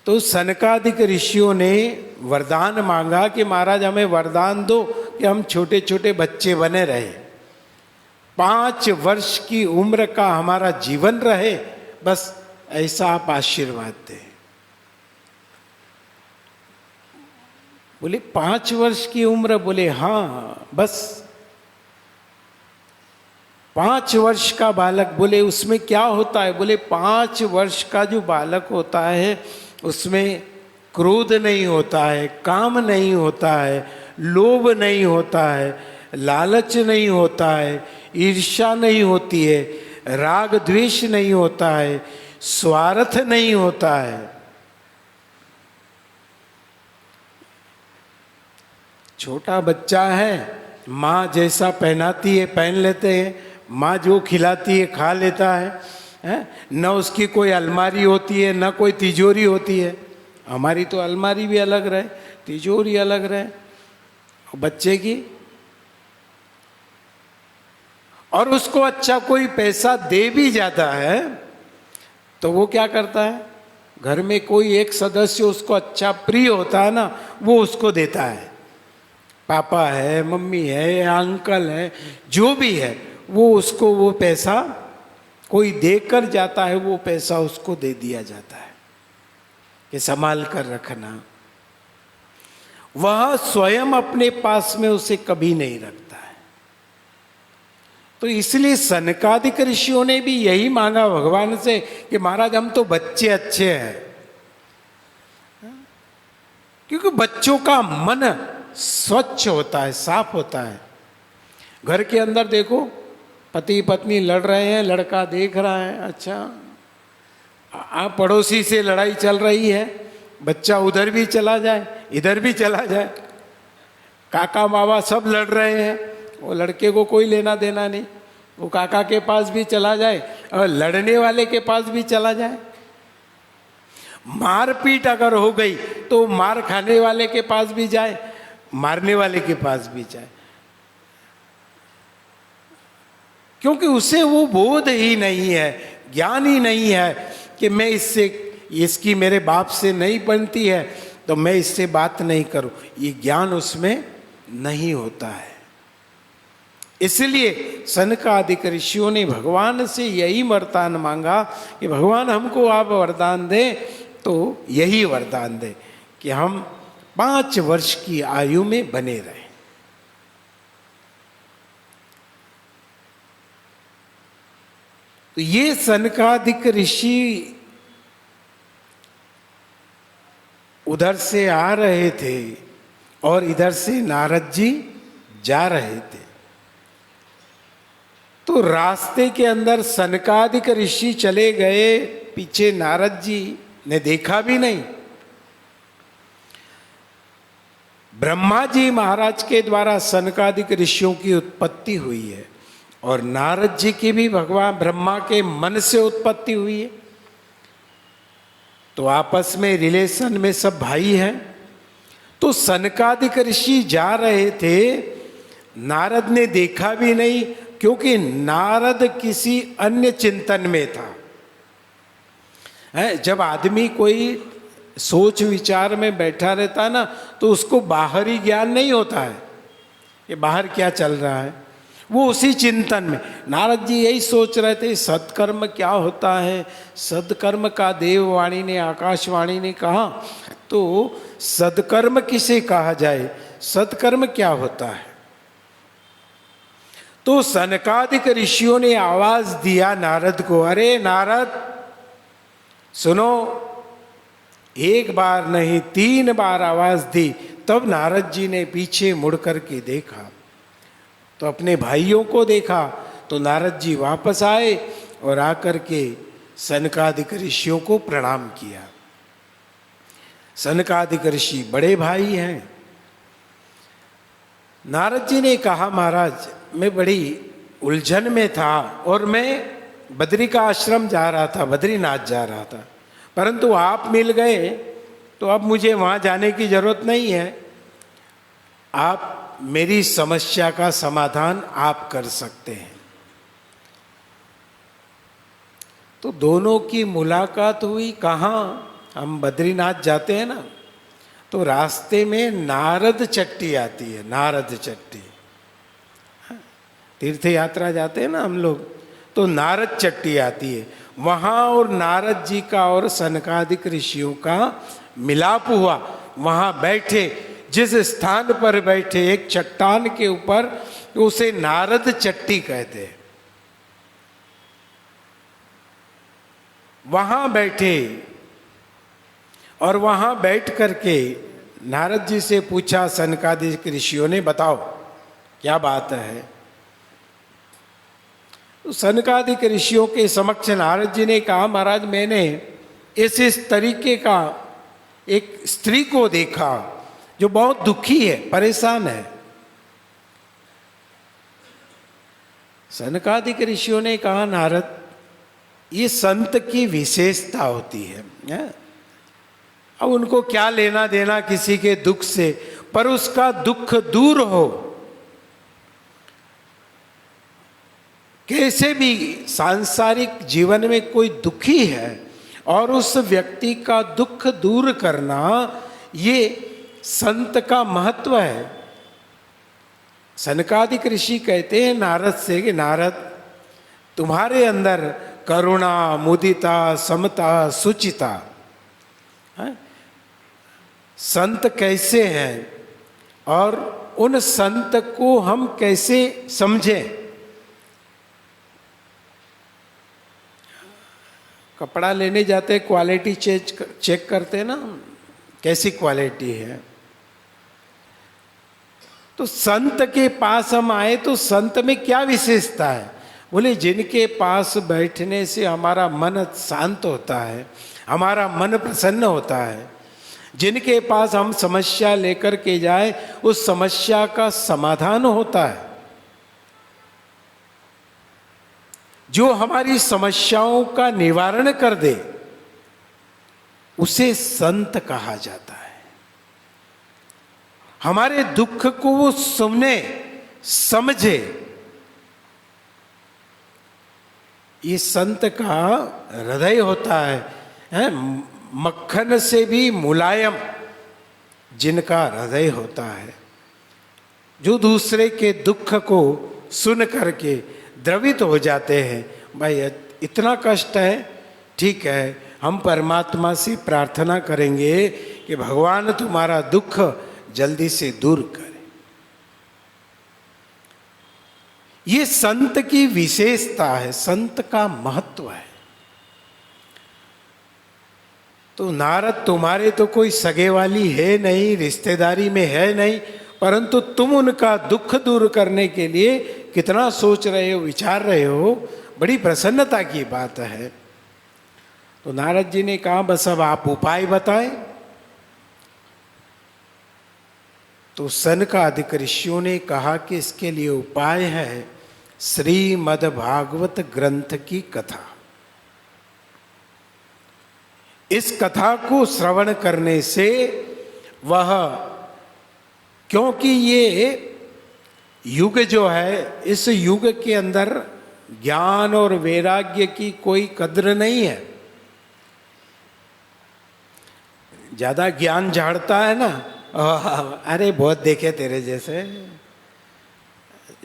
तो सनकादिक ऋषियों ने वरदान मांगा कि महाराज हमें वरदान दो कि हम छोटे छोटे बच्चे बने रहे, 5 वर्ष की उम्र का हमारा जीवन रहे, बस ऐसा आप आशीर्वाद दें। बोले 5 वर्ष की उम्र? बोले हाँ, बस 5 वर्ष का बालक। बोले उसमें क्या होता है? बोले 5 वर्ष का जो बालक होता है उसमें क्रोध नहीं होता है, काम नहीं होता है, लोभ नहीं होता है, लालच नहीं होता है, ईर्ष्या नहीं होती है, राग द्वेष नहीं होता है, स्वार्थ नहीं होता है। छोटा बच्चा है, माँ जैसा पहनाती है पहन लेते हैं, माँ जो खिलाती है खा लेता है, न उसकी कोई अलमारी होती है न कोई तिजोरी होती है। हमारी तो अलमारी भी अलग रहे, तिजोरी अलग रहे, बच्चे की। और उसको अच्छा कोई पैसा दे भी जाता है तो वो क्या करता है, घर में कोई एक सदस्य उसको अच्छा प्रिय होता है ना, वो उसको देता है। पापा है, मम्मी है या अंकल है, जो भी है, वो उसको वो पैसा कोई देकर जाता है, वो पैसा उसको दे दिया जाता है कि संभाल कर रखना। वह स्वयं अपने पास में उसे कभी नहीं रखता है। तो इसलिए सनकादिक ऋषियों ने भी यही मांगा भगवान से कि महाराज हम तो बच्चे अच्छे हैं, क्योंकि बच्चों का मन स्वच्छ होता है, साफ होता है। घर के अंदर देखो, पति पत्नी लड़ रहे हैं, लड़का देख रहा है, अच्छा आप पड़ोसी से लड़ाई चल रही है, बच्चा उधर भी चला जाए इधर भी चला जाए, काका मामा सब लड़ रहे हैं, वो लड़के को कोई लेना देना नहीं, वो काका के पास भी चला जाए और लड़ने वाले के पास भी चला जाए। मारपीट अगर हो गई तो मार खाने वाले के पास भी जाए, मारने वाले के पास भी जाए, क्योंकि उसे वो बोध ही नहीं है, ज्ञान ही नहीं है कि मैं इससे, इसकी मेरे बाप से नहीं बनती है तो मैं इससे बात नहीं करूं। ये ज्ञान उसमें नहीं होता है। इसलिए सनकादिक ऋषियों ने भगवान से यही वरदान मांगा कि भगवान हमको आप वरदान दें, तो यही वरदान दें कि हम 5 वर्ष की आयु में बने रहें। तो ये सनकादिक ऋषि उधर से आ रहे थे और इधर से नारद जी जा रहे थे। तो रास्ते के अंदर सनकादिक ऋषि चले गए, पीछे नारद जी ने देखा भी नहीं। ब्रह्मा जी महाराज के द्वारा सनकादिक ऋषियों की उत्पत्ति हुई है और नारद जी की भी भगवान ब्रह्मा के मन से उत्पत्ति हुई है। तो आपस में रिलेशन में सब भाई हैं। तो सनकादिक ऋषि जा रहे थे, नारद ने देखा भी नहीं, क्योंकि नारद किसी अन्य चिंतन में था। जब आदमी कोई सोच विचार में बैठा रहता है ना, तो उसको बाहरी ज्ञान नहीं होता है कि बाहर क्या चल रहा है, वो उसी चिंतन में। नारद जी यही सोच रहे थे, सत्कर्म क्या होता है। सत्कर्म का देववाणी ने, आकाशवाणी ने कहा, तो सत्कर्म किसे कहा जाए, सत्कर्म क्या होता है। तो सनकादिक ऋषियों ने आवाज दिया नारद को, अरे नारद सुनो। एक बार नहीं 3 बार आवाज दी। तब नारद जी ने पीछे मुड़ करके देखा तो अपने भाइयों को देखा। तो नारद जी वापस आए और आकर के सनकादिक ऋषियों को प्रणाम किया। सनकादिक ऋषि बड़े भाई हैं। नारद जी ने कहा, महाराज मैं बड़ी उलझन में था और मैं बद्री का आश्रम जा रहा था, बद्रीनाथ जा रहा था, परंतु आप मिल गए तो अब मुझे वहाँ जाने की जरूरत नहीं है। आप मेरी समस्या का समाधान आप कर सकते हैं। तो दोनों की मुलाकात हुई। कहाँ? हम बद्रीनाथ जाते हैं ना, तो रास्ते में नारद चट्टी आती है, नारद चट्टी। तीर्थ यात्रा जाते हैं ना हम लोग, तो नारद चट्टी आती है वहाँ, और नारद जी का और सनकादिक ऋषियों का मिलाप हुआ। वहाँ बैठे, जिस स्थान पर बैठे एक चट्टान के ऊपर, उसे नारद चट्टी कहते हैं। वहाँ बैठे और वहाँ बैठ करके नारद जी से पूछा सनकादिक ऋषियों ने, बताओ क्या बात है। तो सनकादिक ऋषियों के समक्ष नारद जी ने कहा, महाराज मैंने इस तरीके का एक स्त्री को देखा जो बहुत दुखी है, परेशान है। सनकादिक ऋषियों ने कहा, नारद ये संत की विशेषता होती है। अब उनको क्या लेना देना किसी के दुख से, पर उसका दुख दूर हो। कैसे भी सांसारिक जीवन में कोई दुखी है और उस व्यक्ति का दुख दूर करना, ये संत का महत्व है। सनकादिक ऋषि कहते हैं नारद से कि नारद तुम्हारे अंदर करुणा, मुदिता, समता, सुचिता है? संत कैसे हैं और उन संत को हम कैसे समझें। कपड़ा लेने जाते क्वालिटी चेक करते हैं ना, कैसी क्वालिटी है। तो संत के पास हम आए तो संत में क्या विशेषता है? बोले जिनके पास बैठने से हमारा मन शांत होता है, हमारा मन प्रसन्न होता है। जिनके पास हम समस्या लेकर के जाए, उस समस्या का समाधान होता है। जो हमारी समस्याओं का निवारण कर दे, उसे संत कहा जाता है। हमारे दुख को वो सुने, समझे, ये संत का हृदय होता है। मक्खन से भी मुलायम जिनका हृदय होता है, जो दूसरे के दुख को सुन करके द्रवित हो जाते हैं। भाई इतना कष्ट है, ठीक है, हम परमात्मा से प्रार्थना करेंगे कि भगवान तुम्हारा दुख जल्दी से दूर करे। ये संत की विशेषता है, संत का महत्व है। तो नारद तुम्हारे तो कोई सगे वाली है नहीं, रिश्तेदारी में है नहीं, परंतु तुम उनका दुख दूर करने के लिए कितना सोच रहे हो, विचार रहे हो, बड़ी प्रसन्नता की बात है। तो नारद जी ने कहा, बस अब आप उपाय बताएं। तो सनकादिक ऋषियों ने कहा कि इसके लिए उपाय है श्रीमद् भागवत ग्रंथ की कथा। इस कथा को श्रवण करने से वह, क्योंकि ये युग जो है, इस युग के अंदर ज्ञान और वैराग्य की कोई कद्र नहीं है। ज्यादा ज्ञान झाड़ता है ना, अरे बहुत देखे तेरे जैसे,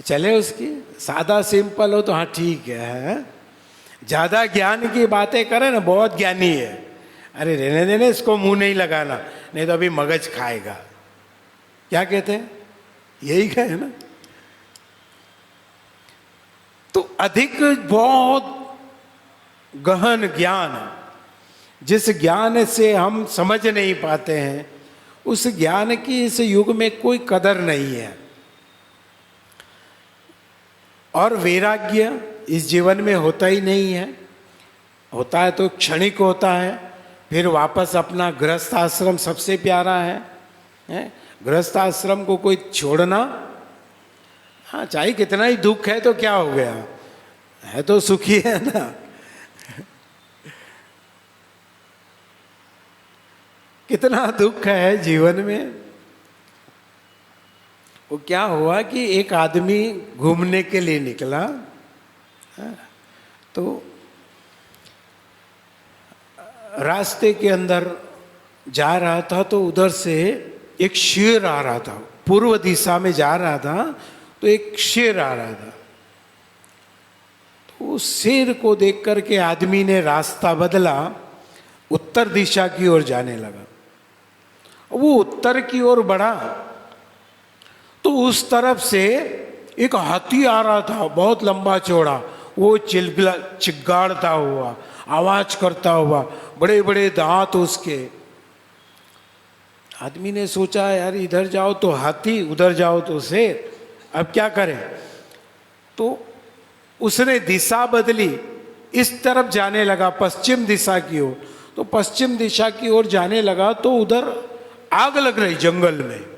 चले उसकी। सादा सिंपल हो तो हाँ ठीक है, ज्यादा ज्ञान की बातें करे ना, बहुत ज्ञानी है, अरे रहने देने, इसको मुंह नहीं लगाना, नहीं तो अभी मगज खाएगा। क्या कहते हैं, यही कहे ना। तो अधिक बहुत गहन ज्ञान, जिस ज्ञान से हम समझ नहीं पाते हैं, उस ज्ञान की इस युग में कोई कदर नहीं है। और वैराग्य इस जीवन में होता ही नहीं है, होता है तो क्षणिक होता है, फिर वापस अपना गृहस्थ आश्रम सबसे प्यारा है? गृहस्थ आश्रम को कोई छोड़ना, हाँ चाहे कितना ही दुख है तो क्या हो गया, है तो सुखी है ना। कितना दुख है जीवन में। वो क्या हुआ कि एक आदमी घूमने के लिए निकला, तो रास्ते के अंदर जा रहा था, तो उधर से एक शेर आ रहा था, पूर्व दिशा में जा रहा था, तो एक शेर आ रहा था। तो उस शेर को देख करके आदमी ने रास्ता बदला, उत्तर दिशा की ओर जाने लगा। वो उत्तर की ओर बढ़ा तो उस तरफ से एक हाथी आ रहा था, बहुत लंबा चौड़ा, वो चिल्गाड़ता हुआ, आवाज करता हुआ, बड़े बड़े दांत उसके। आदमी ने सोचा यार इधर जाओ तो हाथी, उधर जाओ तो शेर, अब क्या करें। तो उसने दिशा बदली, इस तरफ जाने लगा, पश्चिम दिशा की ओर। तो पश्चिम दिशा की ओर जाने लगा तो उधर आग लग रही जंगल में।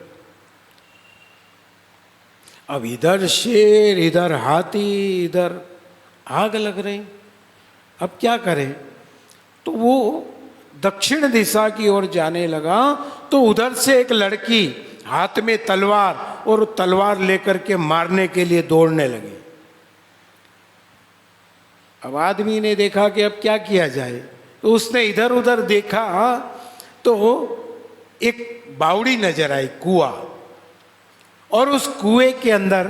अब इधर शेर, इधर हाथी, इधर आग लग रही, अब क्या करें। तो वो दक्षिण दिशा की ओर जाने लगा, तो उधर से एक लड़की हाथ में तलवार, और तलवार लेकर के मारने के लिए दौड़ने लगी। अब आदमी ने देखा कि अब क्या किया जाए, तो उसने इधर उधर देखा, तो एक बावड़ी नजर आई, कुआं, और उस कुएं के अंदर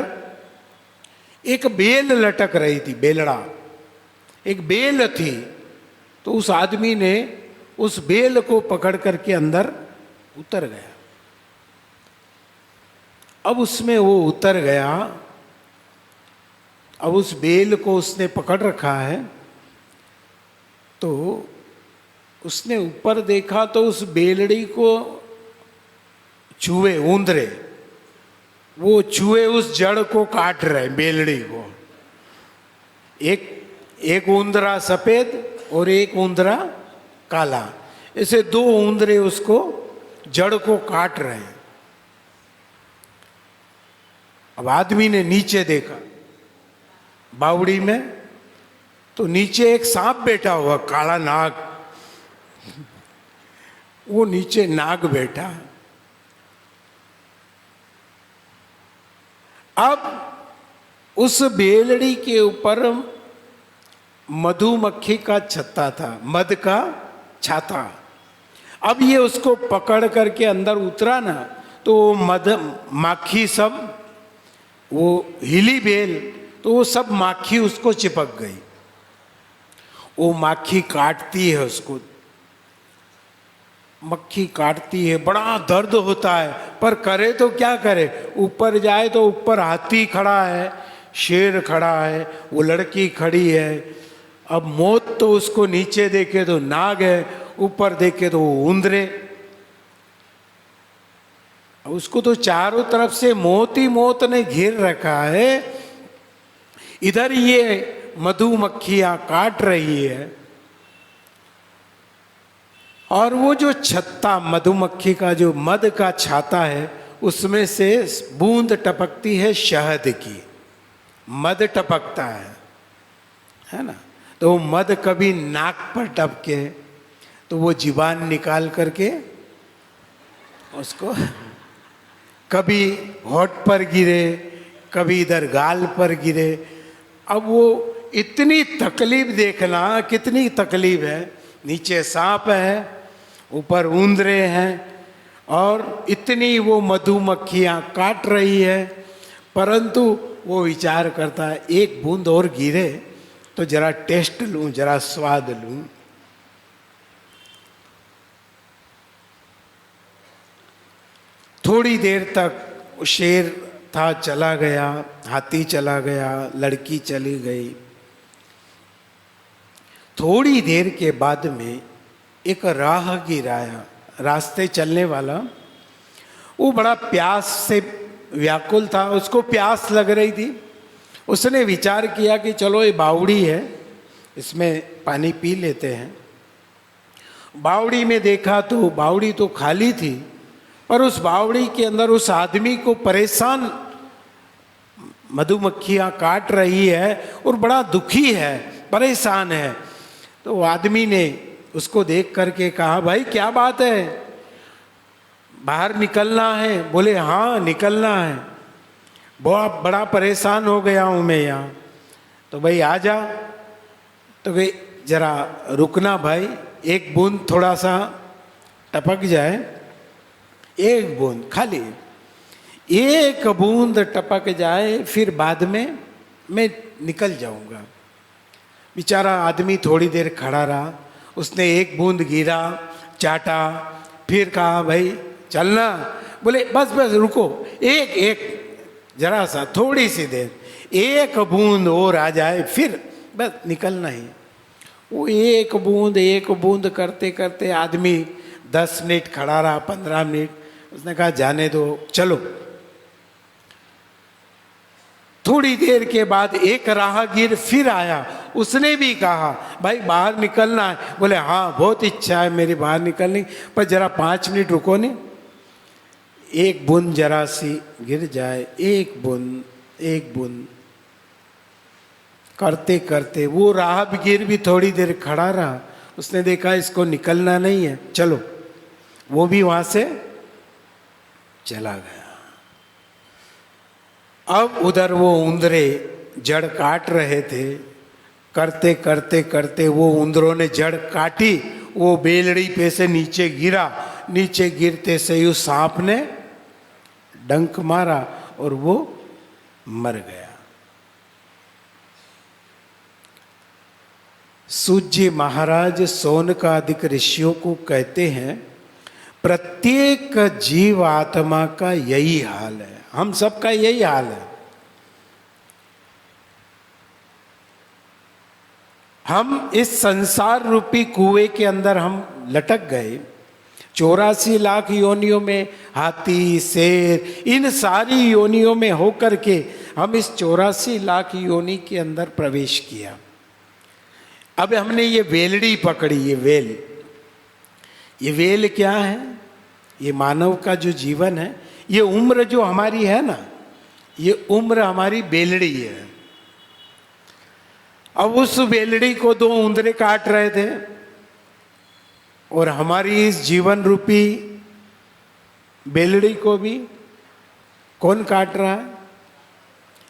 एक बेल लटक रही थी, बेलड़ा, एक बेल थी। तो उस आदमी ने उस बेल को पकड़ करके अंदर उतर गया। अब उसमें वो उतर गया, अब उस बेल को उसने पकड़ रखा है, तो उसने ऊपर देखा तो उस बेलड़ी को चूहे, ऊंदरे, वो चूहे उस जड़ को काट रहे, बेलड़ी को। एक ऊंदरा सफेद और एक ऊंदरा काला, ऐसे दो ऊंदरे उसको, जड़ को काट रहे हैं। अब आदमी ने नीचे देखा बावड़ी में, तो नीचे एक सांप बैठा हुआ, काला नाग, वो नीचे नाग बैठा। अब उस बेलड़ी के ऊपर मधुमक्खी का छत्ता था, मध का छाता। अब ये उसको पकड़ करके अंदर उतरा ना, तो मध माखी सब, वो हिली बेल, तो वो सब माखी उसको चिपक गई। वो माखी काटती है उसको, मक्खी काटती है, बड़ा दर्द होता है, पर करे तो क्या करे। ऊपर जाए तो ऊपर हाथी खड़ा है, शेर खड़ा है, वो लड़की खड़ी है। अब मौत तो उसको नीचे देखे तो नाग है, ऊपर देखे तो वो ऊंदरे। उसको तो चारों तरफ से मौत ही मौत ने घेर रखा है। इधर ये मधुमक्खियां काट रही है, और वो जो छत्ता, मधुमक्खी का जो मध का छाता है, उसमें से बूंद टपकती है शहद की, मध टपकता है ना। तो वो मध कभी नाक पर टपके तो वो जीवान निकाल करके उसको कभी होठ पर गिरे, कभी इधर गाल पर गिरे। अब वो इतनी तकलीफ देखना, कितनी तकलीफ है। नीचे सांप है, ऊपर ऊंदरे हैं और इतनी वो मधुमक्खियां काट रही है, परंतु वो विचार करता है एक बूंद और गिरे तो जरा टेस्ट लूं, जरा स्वाद लूं। थोड़ी देर तक शेर था चला गया, हाथी चला गया, लड़की चली गई। थोड़ी देर के बाद में एक राहगीर आया, रास्ते चलने वाला। वो बड़ा प्यास से व्याकुल था, उसको प्यास लग रही थी। उसने विचार किया कि चलो ये बावड़ी है, इसमें पानी पी लेते हैं। बावड़ी में देखा तो बावड़ी तो खाली थी, पर उस बावड़ी के अंदर उस आदमी को परेशान मधुमक्खियां काट रही है और बड़ा दुखी है, परेशान है। तो आदमी ने उसको देख करके कहा, भाई क्या बात है, बाहर निकलना है? बोले हाँ निकलना है, बहुत बड़ा परेशान हो गया हूँ मैं यहाँ। तो भाई आ जा। तो भाई जरा रुकना भाई, एक बूंद थोड़ा सा टपक जाए, एक बूंद खाली, एक बूंद टपक जाए, फिर बाद में मैं निकल जाऊंगा। बेचारा आदमी थोड़ी देर खड़ा रहा, उसने एक बूंद गिरा, चाटा, फिर कहा भाई चलना। बोले बस बस रुको, एक जरा सा थोड़ी सी देर, एक बूंद और आ जाए फिर बस निकलना ही। वो एक बूंद करते करते आदमी 10 मिनट खड़ा रहा, 15 मिनट। उसने कहा जाने दो, चलो। थोड़ी देर के बाद एक राहगीर फिर आया, उसने भी कहा भाई बाहर निकलना है। बोले हाँ बहुत इच्छा है मेरी बाहर निकलने, पर जरा 5 मिनट रुको ने, एक बूंद जरा सी गिर जाए, एक बूंद करते करते वो राहगीर भी थोड़ी देर खड़ा रहा। उसने देखा इसको निकलना नहीं है, चलो, वो भी वहां से चला गया। अब उधर वो उंदरे जड़ काट रहे थे, करते करते करते वो उंदरों ने जड़ काटी, वो बेलड़ी पे से नीचे गिरा। नीचे गिरते से उस सांप ने डंक मारा और वो मर गया। सूत जी महाराज शौनकादिक ऋषियों को कहते हैं प्रत्येक जीव आत्मा का यही हाल है, हम सबका यही हाल है। हम इस संसार रूपी कुएं के अंदर हम लटक गए। 84 लाख योनियों में, हाथी, शेर, इन सारी योनियों में होकर के हम इस 84 लाख योनि के अंदर प्रवेश किया। अब हमने ये वेलड़ी पकड़ी, ये वेल क्या है? ये मानव का जो जीवन है, ये उम्र जो हमारी है ना, ये उम्र हमारी बेलड़ी है। अब उस बेलड़ी को 2 उंदरे काट रहे थे और हमारी इस जीवन रूपी बेलड़ी को भी कौन काट रहा है?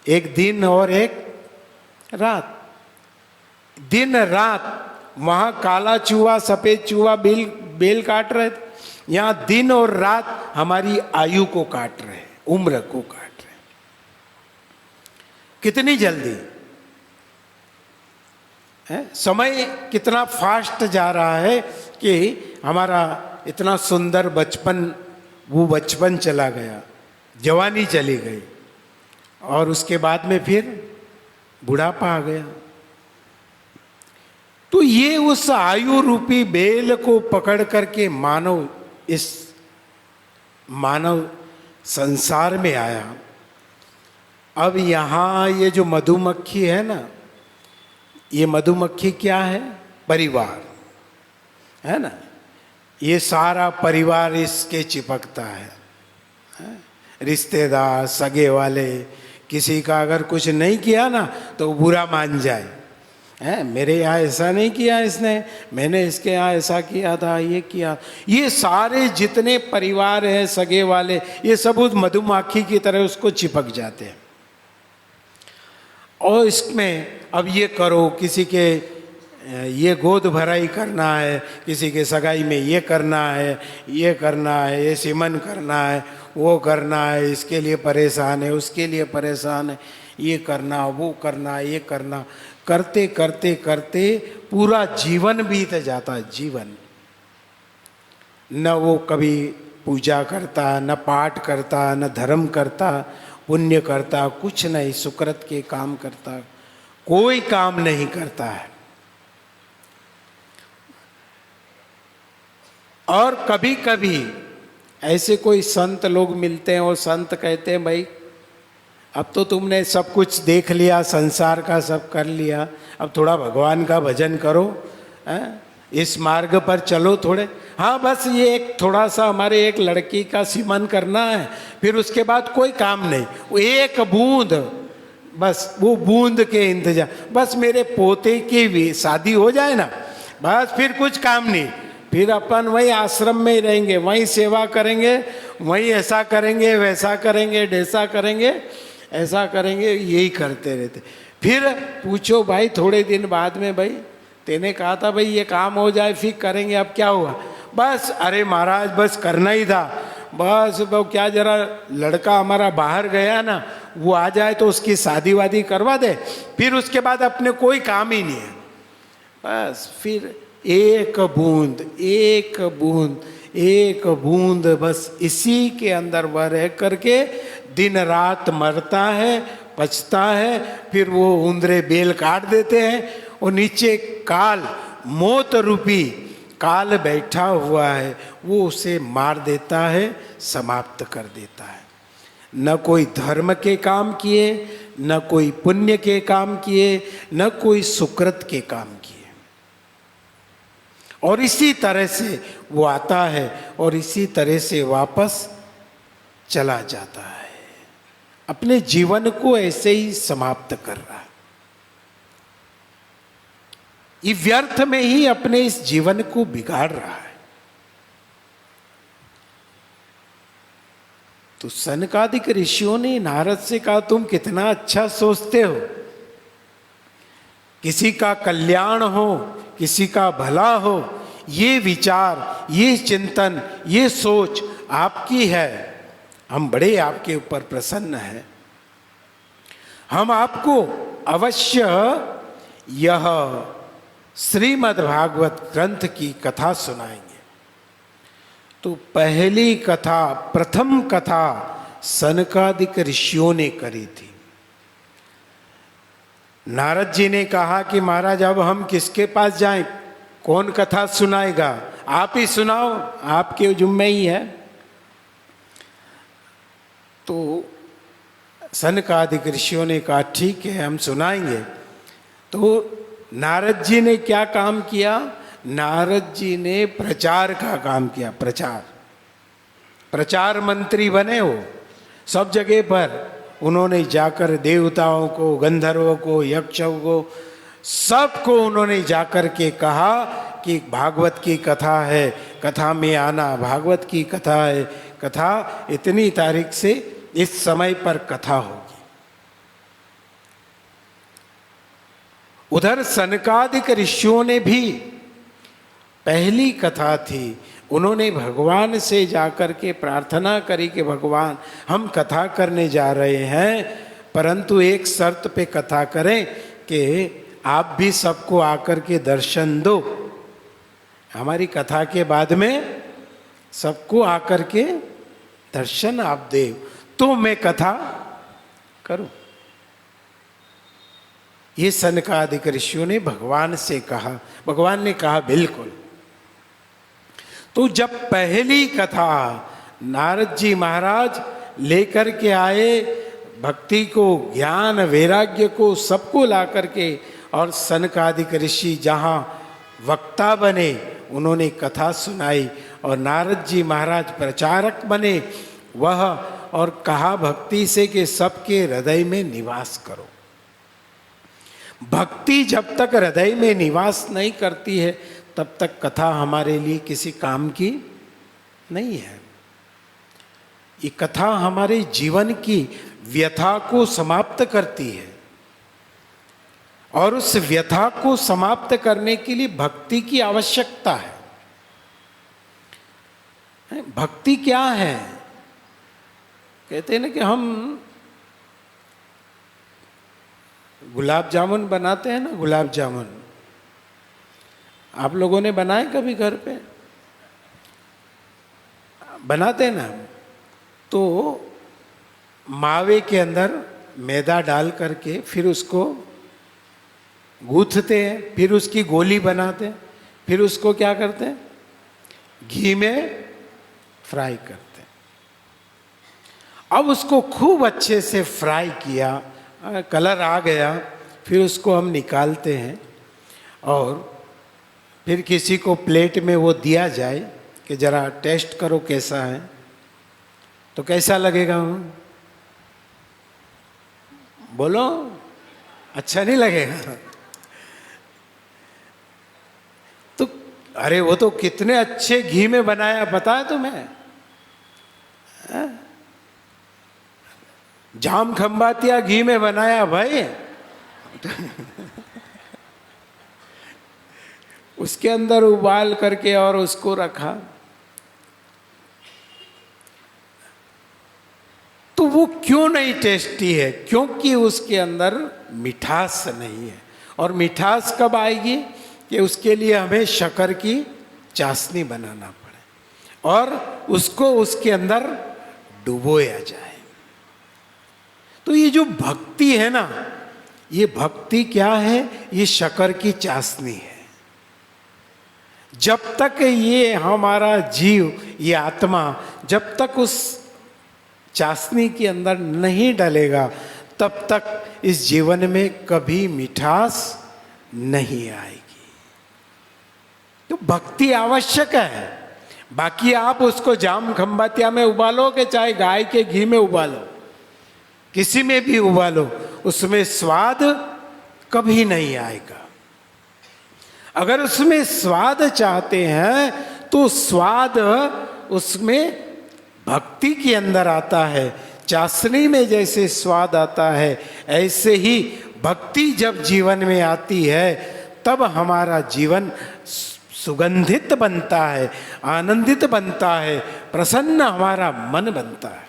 एक दिन और एक रात। दिन रात वहां काला चूहा, सफेद चूहा बेल काट रहे थे, यहां दिन और रात हमारी आयु को काट रहे, उम्र को काट रहे। कितनी जल्दी है, समय कितना फास्ट जा रहा है कि हमारा इतना सुंदर बचपन, वो बचपन चला गया, जवानी चली गई और उसके बाद में फिर बुढ़ापा आ गया। तो ये उस आयु रूपी बेल को पकड़ करके मानव संसार में आया। अब यहाँ ये जो मधुमक्खी है ना, ये मधुमक्खी क्या है? परिवार है ना, ये सारा परिवार इसके चिपकता है। रिश्तेदार, सगे वाले, किसी का अगर कुछ नहीं किया ना तो बुरा मान जाए, है मेरे यहाँ ऐसा नहीं किया इसने, मैंने इसके यहाँ ऐसा किया था, ये किया। ये सारे जितने परिवार हैं, सगे वाले, ये सब उस मधुमक्खी की तरह उसको चिपक जाते हैं। और इसमें अब ये करो, किसी के ये गोद भराई करना है, किसी के सगाई में ये करना है, ये करना है, ये सिमन करना है, वो करना है, इसके लिए परेशान है, उसके लिए परेशान है, ये करना, वो करना, ये करना, करते करते करते पूरा जीवन बीत जाता है। जीवन न वो कभी पूजा करता, न पाठ करता, न धर्म करता, पुण्य करता, कुछ नहीं, सुकृत के काम करता, कोई काम नहीं करता है। और कभी कभी ऐसे कोई संत लोग मिलते हैं और संत कहते हैं भाई अब तो तुमने सब कुछ देख लिया, संसार का सब कर लिया, अब थोड़ा भगवान का भजन करो, इस मार्ग पर चलो थोड़े। हाँ बस ये एक थोड़ा सा हमारे एक लड़की का सिमन करना है, फिर उसके बाद कोई काम नहीं, वो एक बूंद, बस वो बूंद के इंतजार, बस मेरे पोते की भी शादी हो जाए ना, बस फिर कुछ काम नहीं, फिर अपन वही आश्रम में ही रहेंगे, वहीं सेवा करेंगे, वहीं ऐसा करेंगे, वैसा करेंगे, ढैसा करेंगे, ऐसा करेंगे, यही करते रहते। फिर पूछो भाई थोड़े दिन बाद में, भाई तेने कहा था भाई ये काम हो जाए फिर करेंगे, अब क्या हुआ? बस अरे महाराज बस करना ही था, बस वो क्या जरा लड़का हमारा बाहर गया ना, वो आ जाए तो उसकी शादी वादी करवा दे, फिर उसके बाद अपने कोई काम ही नहीं है। बस फिर एक बूंद, एक बूंद, एक बूंद, बस इसी के अंदर वह रह करके दिन रात मरता है, पचता है, फिर वो उंदरे बेल काट देते हैं और नीचे काल, मौत रूपी काल बैठा हुआ है, वो उसे मार देता है, समाप्त कर देता है। न कोई धर्म के काम किए, न कोई पुण्य के काम किए, न कोई सुकृत के काम किए, और इसी तरह से वो आता है और इसी तरह से वापस चला जाता है, अपने जीवन को ऐसे ही समाप्त कर रहा है। ये व्यर्थ में ही अपने इस जीवन को बिगाड़ रहा है। तो सनकादिक ऋषियों ने नारद से कहा तुम कितना अच्छा सोचते हो, किसी का कल्याण हो, किसी का भला हो, ये विचार, ये चिंतन, ये सोच आपकी है, हम बड़े आपके ऊपर प्रसन्न हैं, हम आपको अवश्य यह श्रीमद् भागवत ग्रंथ की कथा सुनाएंगे। तो पहली कथा, प्रथम कथा सनकादिक ऋषियों ने करी थी। नारद जी ने कहा कि महाराज अब हम किसके पास जाएं, कौन कथा सुनाएगा, आप ही सुनाओ, आपके जुम्मे ही है। तो सनकादिक ऋषियों ने कहा ठीक है हम सुनाएंगे। तो नारद जी ने क्या काम किया? नारद जी ने प्रचार का काम किया, प्रचार मंत्री बने हो, सब जगह पर उन्होंने जाकर देवताओं को, गंधर्वों को, यक्षों को, सबको उन्होंने जाकर के कहा कि भागवत की कथा है, कथा में आना, भागवत की कथा है, कथा इतनी तारीख से इस समय पर कथा होगी। उधर सनकादिक ऋषियों ने भी पहली कथा थी, उन्होंने भगवान से जाकर के प्रार्थना करी कि भगवान हम कथा करने जा रहे हैं, परंतु एक शर्त पे कथा करें कि आप भी सबको आकर के दर्शन दो, हमारी कथा के बाद में सबको आकर के दर्शन आप दे तो मैं कथा करूं। ये सनकादिक ऋषियों ने भगवान से कहा, भगवान ने कहा बिल्कुल। तो जब पहली कथा नारद जी महाराज लेकर के आए, भक्ति को, ज्ञान वैराग्य को, सबको ला करके, और सनकादिक ऋषि जहाँ वक्ता बने उन्होंने कथा सुनाई, और नारद जी महाराज प्रचारक बने वह, और कहा भक्ति से कि सबके हृदय में निवास करो। भक्ति जब तक हृदय में निवास नहीं करती है तब तक कथा हमारे लिए किसी काम की नहीं है। ये कथा हमारे जीवन की व्यथा को समाप्त करती है और उस व्यथा को समाप्त करने के लिए भक्ति की आवश्यकता है। भक्ति क्या है? कहते हैं ना कि हम गुलाब जामुन बनाते हैं ना, गुलाब जामुन आप लोगों ने बनाए कभी घर पे? बनाते हैं ना, तो मावे के अंदर मैदा डाल करके फिर उसको गूंथते हैं, फिर उसकी गोली बनाते हैं, फिर उसको क्या करते हैं, घी में फ्राई करते हैं। अब उसको खूब अच्छे से फ्राई किया, कलर आ गया, फिर उसको हम निकालते हैं और फिर किसी को प्लेट में वो दिया जाए कि ज़रा टेस्ट करो कैसा है, तो कैसा लगेगा? बोलो, अच्छा नहीं लगेगा? तो अरे वो तो कितने अच्छे घी में बनाया, पता है तुम्हें? जाम खंबातिया घी में बनाया भाई। उसके अंदर उबाल करके और उसको रखा, तो वो क्यों नहीं टेस्टी है? क्योंकि उसके अंदर मिठास नहीं है। और मिठास कब आएगी? कि उसके लिए हमें शक्कर की चाशनी बनाना पड़े और उसको उसके अंदर डुबोया जाए। तो ये जो भक्ति है ना, ये भक्ति क्या है? ये शक्कर की चाशनी है। जब तक ये हमारा जीव, ये आत्मा जब तक उस चाशनी के अंदर नहीं डलेगा, तब तक इस जीवन में कभी मिठास नहीं आएगी। तो भक्ति आवश्यक है। बाकी आप उसको जाम खंबातिया में उबालो कि चाहे गाय के घी में उबालो, किसी में भी उबालो, उसमें स्वाद कभी नहीं आएगा। अगर उसमें स्वाद चाहते हैं तो स्वाद उसमें भक्ति के अंदर आता है। चाशनी में जैसे स्वाद आता है, ऐसे ही भक्ति जब जीवन में आती है तब हमारा जीवन सुगंधित बनता है, आनंदित बनता है, प्रसन्न हमारा मन बनता है।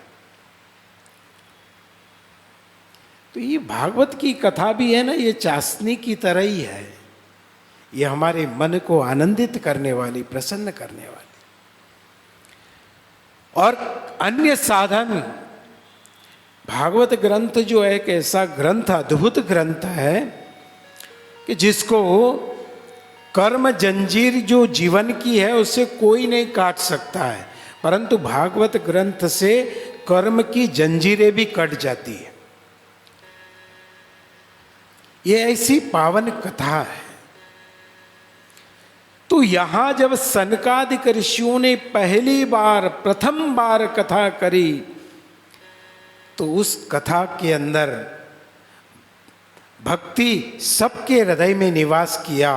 तो ये भागवत की कथा भी है ना, ये चाशनी की तरह ही है। ये हमारे मन को आनंदित करने वाली, प्रसन्न करने वाली। और अन्य साधन, भागवत ग्रंथ जो है एक ऐसा ग्रंथ, अद्भुत ग्रंथ है कि जिसको कर्म जंजीर जो जीवन की है उससे कोई नहीं काट सकता है, परंतु भागवत ग्रंथ से कर्म की जंजीरें भी कट जाती है। ये ऐसी पावन कथा है। तो यहां जब सनकादिक ऋषियों ने पहली बार, प्रथम बार कथा करी, तो उस कथा के अंदर भक्ति सबके हृदय में निवास किया,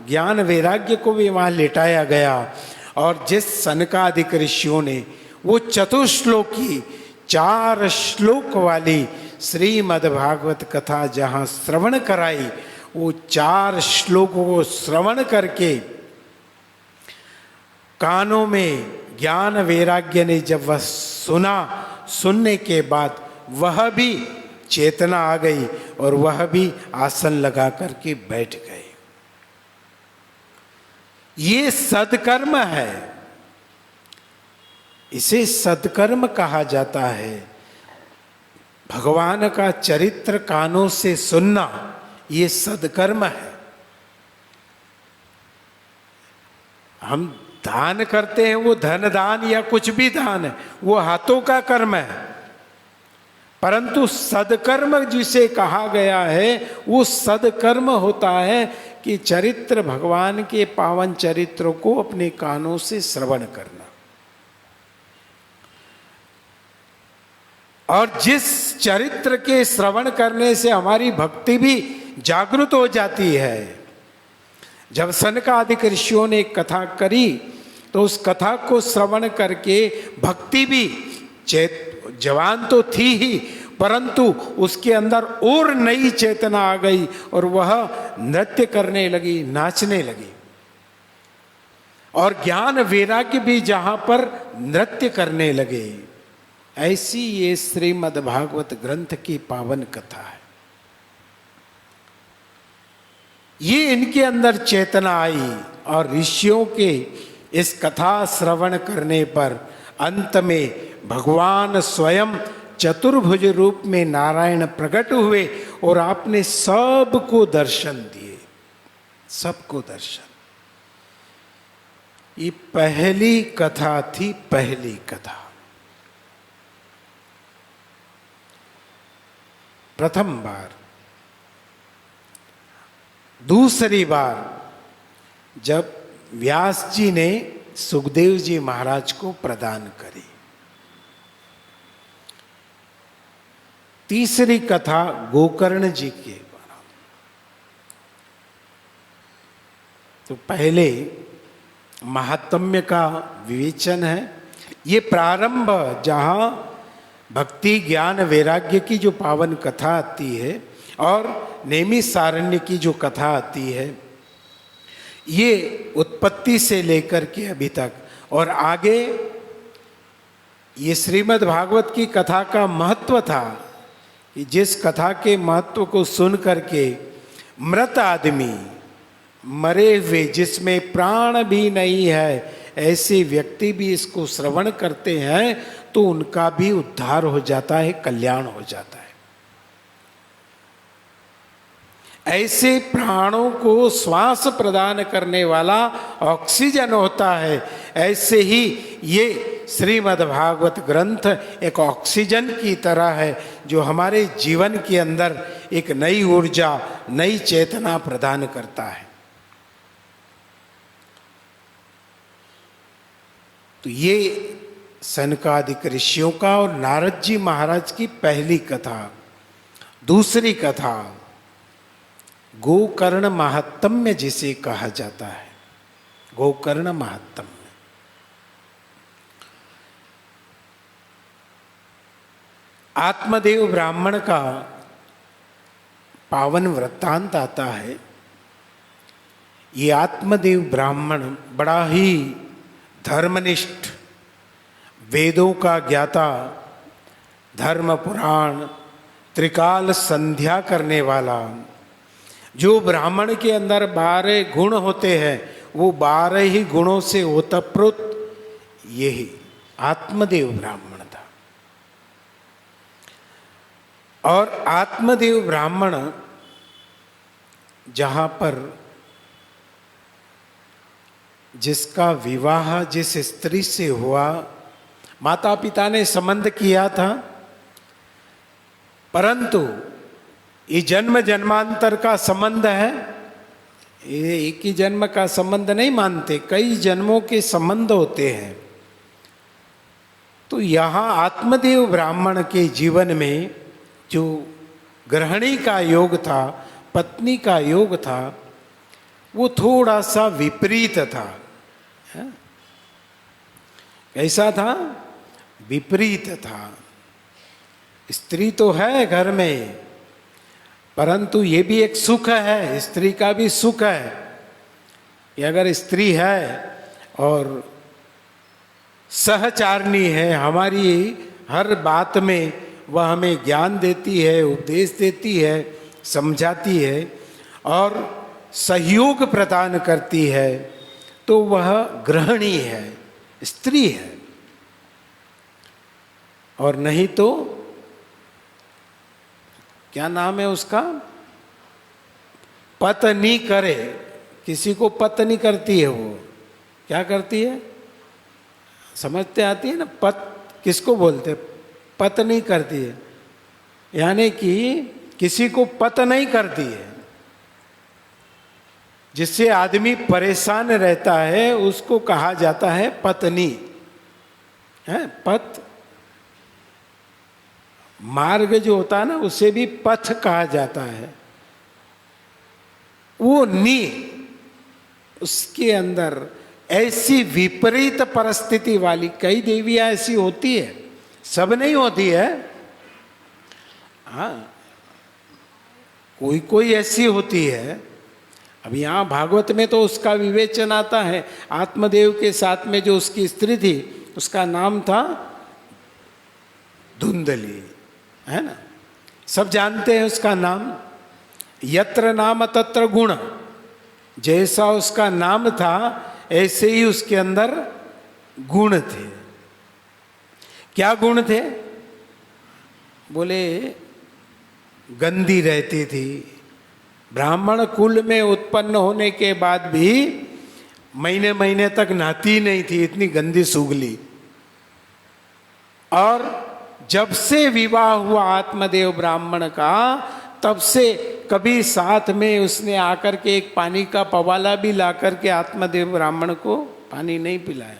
ज्ञान वैराग्य को भी वहां लेटाया गया। और जिस सनकादिक ऋषियों ने वो चतुश्लोकी 4 श्लोक वाली श्रीमद् भागवत कथा जहां श्रवण कराई, वो 4 श्लोकों को श्रवण करके कानों में ज्ञान वैराग्य ने जब वह सुना, सुनने के बाद वह भी चेतना आ गई और वह भी आसन लगा करके बैठ गए। ये सदकर्म है, इसे सदकर्म कहा जाता है। भगवान का चरित्र कानों से सुनना, ये सदकर्म है। हम दान करते हैं, वो धन दान या कुछ भी दान है, वो हाथों का कर्म है। परंतु सदकर्म जिसे कहा गया है, वो सदकर्म होता है कि चरित्र, भगवान के पावन चरित्र को अपने कानों से श्रवण करना। और जिस चरित्र के श्रवण करने से हमारी भक्ति भी जागृत हो जाती है। जब सनकादिक ऋषियों ने कथा करी तो उस कथा को श्रवण करके भक्ति भी जवान तो थी ही, परंतु उसके अंदर और नई चेतना आ गई और वह नृत्य करने लगी, नाचने लगी। और ज्ञान वैराग्य भी जहां पर नृत्य करने लगे। ऐसी ये श्रीमद् भागवत ग्रंथ की पावन कथा है। ये इनके अंदर चेतना आई और ऋषियों के इस कथा श्रवण करने पर अंत में भगवान स्वयं चतुर्भुज रूप में नारायण प्रकट हुए और आपने सबको दर्शन दिए, सबको दर्शन। ये पहली कथा थी, पहली कथा, प्रथम बार। दूसरी बार जब व्यास जी ने सुखदेव जी महाराज को प्रदान करी। तीसरी कथा गोकर्ण जी के द्वारा। तो पहले महात्म्य का विवेचन है। ये प्रारंभ जहां भक्ति ज्ञान वैराग्य की जो पावन कथा आती है और नैमिषारण्य की जो कथा आती है, ये उत्पत्ति से लेकर के अभी तक, और आगे ये श्रीमद् भागवत की कथा का महत्व था कि जिस कथा के महत्व को सुन करके मृत आदमी, मरे हुए, जिसमें प्राण भी नहीं है, ऐसे व्यक्ति भी इसको श्रवण करते हैं तो उनका भी उद्धार हो जाता है, कल्याण हो जाता है। ऐसे प्राणों को श्वास प्रदान करने वाला ऑक्सीजन होता है। ऐसे ही ये श्रीमद् भागवत ग्रंथ एक ऑक्सीजन की तरह है जो हमारे जीवन के अंदर एक नई ऊर्जा, नई चेतना प्रदान करता है। तो ये सनकादिक ऋषियों का और नारद जी महाराज की पहली कथा। दूसरी कथा गोकर्ण महात्म्य जिसे कहा जाता है, गोकर्ण महात्म्य। आत्मदेव ब्राह्मण का पावन वृत्तांत आता है। ये आत्मदेव ब्राह्मण बड़ा ही धर्मनिष्ठ, वेदों का ज्ञाता, धर्म पुराण त्रिकाल संध्या करने वाला, जो ब्राह्मण के अंदर 12 गुण होते हैं वो 12 ही गुणों से ओतप्रोत यही आत्मदेव ब्राह्मण था। और आत्मदेव ब्राह्मण जहां पर जिसका विवाह जिस स्त्री से हुआ, माता पिता ने संबंध किया था, परंतु ये जन्म जन्मांतर का संबंध है। ये एक ही जन्म का संबंध नहीं मानते, कई जन्मों के संबंध होते हैं। तो यहाँ आत्मदेव ब्राह्मण के जीवन में जो गृहिणी का योग था, पत्नी का योग था, वो थोड़ा सा विपरीत था। कैसा था? विपरीत था। स्त्री तो है घर में, परंतु ये भी एक सुख है, स्त्री का भी सुख है कि अगर स्त्री है और सहचारणी है, हमारी हर बात में वह हमें ज्ञान देती है, उपदेश देती है, समझाती है और सहयोग प्रदान करती है, तो वह गृहिणी है, स्त्री है। और नहीं तो क्या नाम है उसका? पत्नी करे, किसी को पत्नी करती है, वो क्या करती है? समझते आती है ना? किसको बोलते? पत्नी करती है, यानी कि किसी को पत नहीं करती है। जिससे आदमी परेशान रहता है उसको कहा जाता है पत्नी, है पथ। मार्ग जो होता है ना, उसे भी पथ कहा जाता है। वो नी, उसके अंदर ऐसी विपरीत परिस्थिति वाली कई देवियां ऐसी होती है, सब नहीं होती है, हाँ, कोई कोई ऐसी होती है। अब यहाँ भागवत में तो उसका विवेचन आता है। आत्मदेव के साथ में जो उसकी स्त्री थी उसका नाम था धुंधली, है ना, सब जानते हैं उसका नाम। यत्र नाम तत्र गुण, जैसा उसका नाम था ऐसे ही उसके अंदर गुण थे। क्या गुण थे? बोले गंदी रहती थी, ब्राह्मण कुल में उत्पन्न होने के बाद भी महीने महीने तक नहाती नहीं थी, इतनी गंदी सुगली। और जब से विवाह हुआ आत्मदेव ब्राह्मण का, तब से कभी साथ में उसने आकर के एक पानी का पवाला भी ला करके आत्मदेव ब्राह्मण को पानी नहीं पिलाया।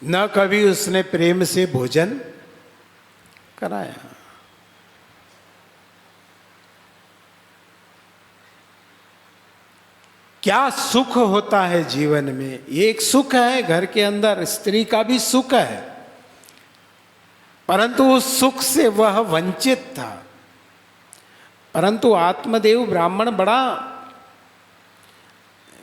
न कभी उसने प्रेम से भोजन कराया। क्या सुख होता है जीवन में। एक सुख है घर के अंदर, स्त्री का भी सुख है, परंतु उस सुख से वह वंचित था। परंतु आत्मदेव ब्राह्मण बड़ा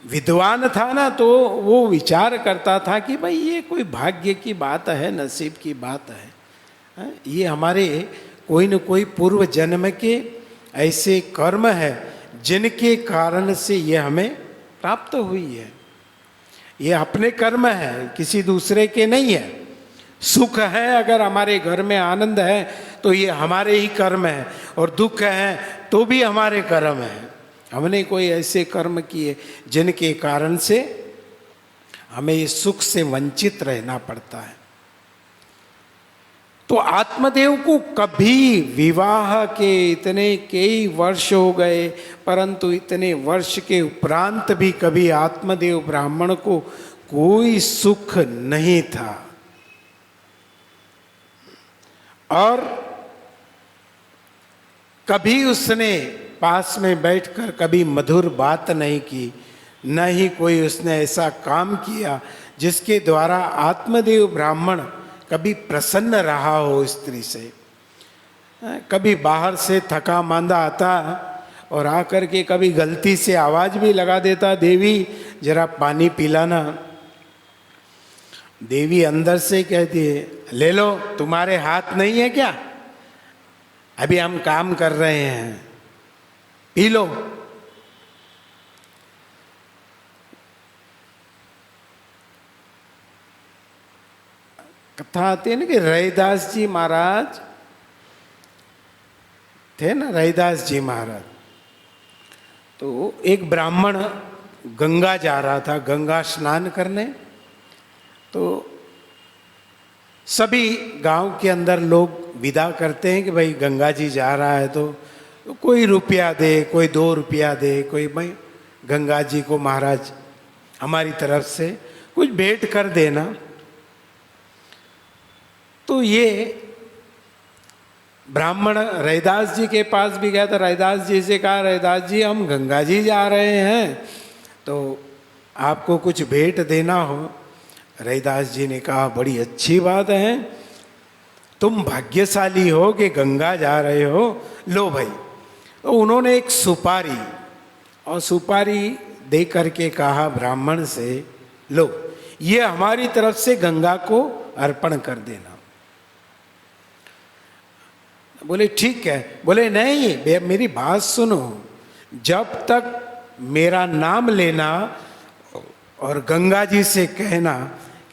विद्वान था ना, तो वो विचार करता था कि भाई ये कोई भाग्य की बात है, नसीब की बात है, ये हमारे कोई न कोई पूर्व जन्म के ऐसे कर्म है जिनके कारण से ये हमें प्राप्त हुई है। ये अपने कर्म है, किसी दूसरे के नहीं है। सुख है अगर हमारे घर में, आनंद है तो ये हमारे ही कर्म है, और दुख है तो भी हमारे कर्म है। हमने कोई ऐसे कर्म किए जिनके कारण से हमें इस सुख से वंचित रहना पड़ता है। तो आत्मदेव को कभी, विवाह के इतने कई वर्ष हो गए, परंतु इतने वर्ष के उपरांत भी कभी आत्मदेव ब्राह्मण को कोई सुख नहीं था। और कभी उसने पास में बैठकर कभी मधुर बात नहीं की, न ही कोई उसने ऐसा काम किया जिसके द्वारा आत्मदेव ब्राह्मण कभी प्रसन्न रहा हो स्त्री से। कभी बाहर से थका मांदा आता और आकर के कभी गलती से आवाज भी लगा देता, देवी जरा पानी पिलाना। देवी अंदर से कहती है, ले लो, तुम्हारे हाथ नहीं है क्या, अभी हम काम कर रहे हैं, पी लो। कथा आती है ना कि रैदास जी महाराज थे ना, रैदास जी महाराज, तो एक ब्राह्मण गंगा जा रहा था, गंगा स्नान करने। तो सभी गांव के अंदर लोग विदा करते हैं कि भाई गंगा जी जा रहा है, तो कोई रुपया दे, कोई 2 रुपया दे, कोई भाई गंगा जी को महाराज हमारी तरफ से कुछ भेंट कर देना। तो ये ब्राह्मण रैदास जी के पास भी गया, तो रैदास जी से कहा, रैदास जी हम गंगा जी जा रहे हैं, तो आपको कुछ भेंट देना हो। रैदास जी ने कहा, बड़ी अच्छी बात है, तुम भाग्यशाली हो कि गंगा जा रहे हो, लो भाई। तो उन्होंने एक सुपारी, और सुपारी दे करके कहा ब्राह्मण से, लो ये हमारी तरफ से गंगा को अर्पण कर देना। बोले ठीक है। बोले नहीं, मेरी बात सुनो, जब तक मेरा नाम लेना और गंगा जी से कहना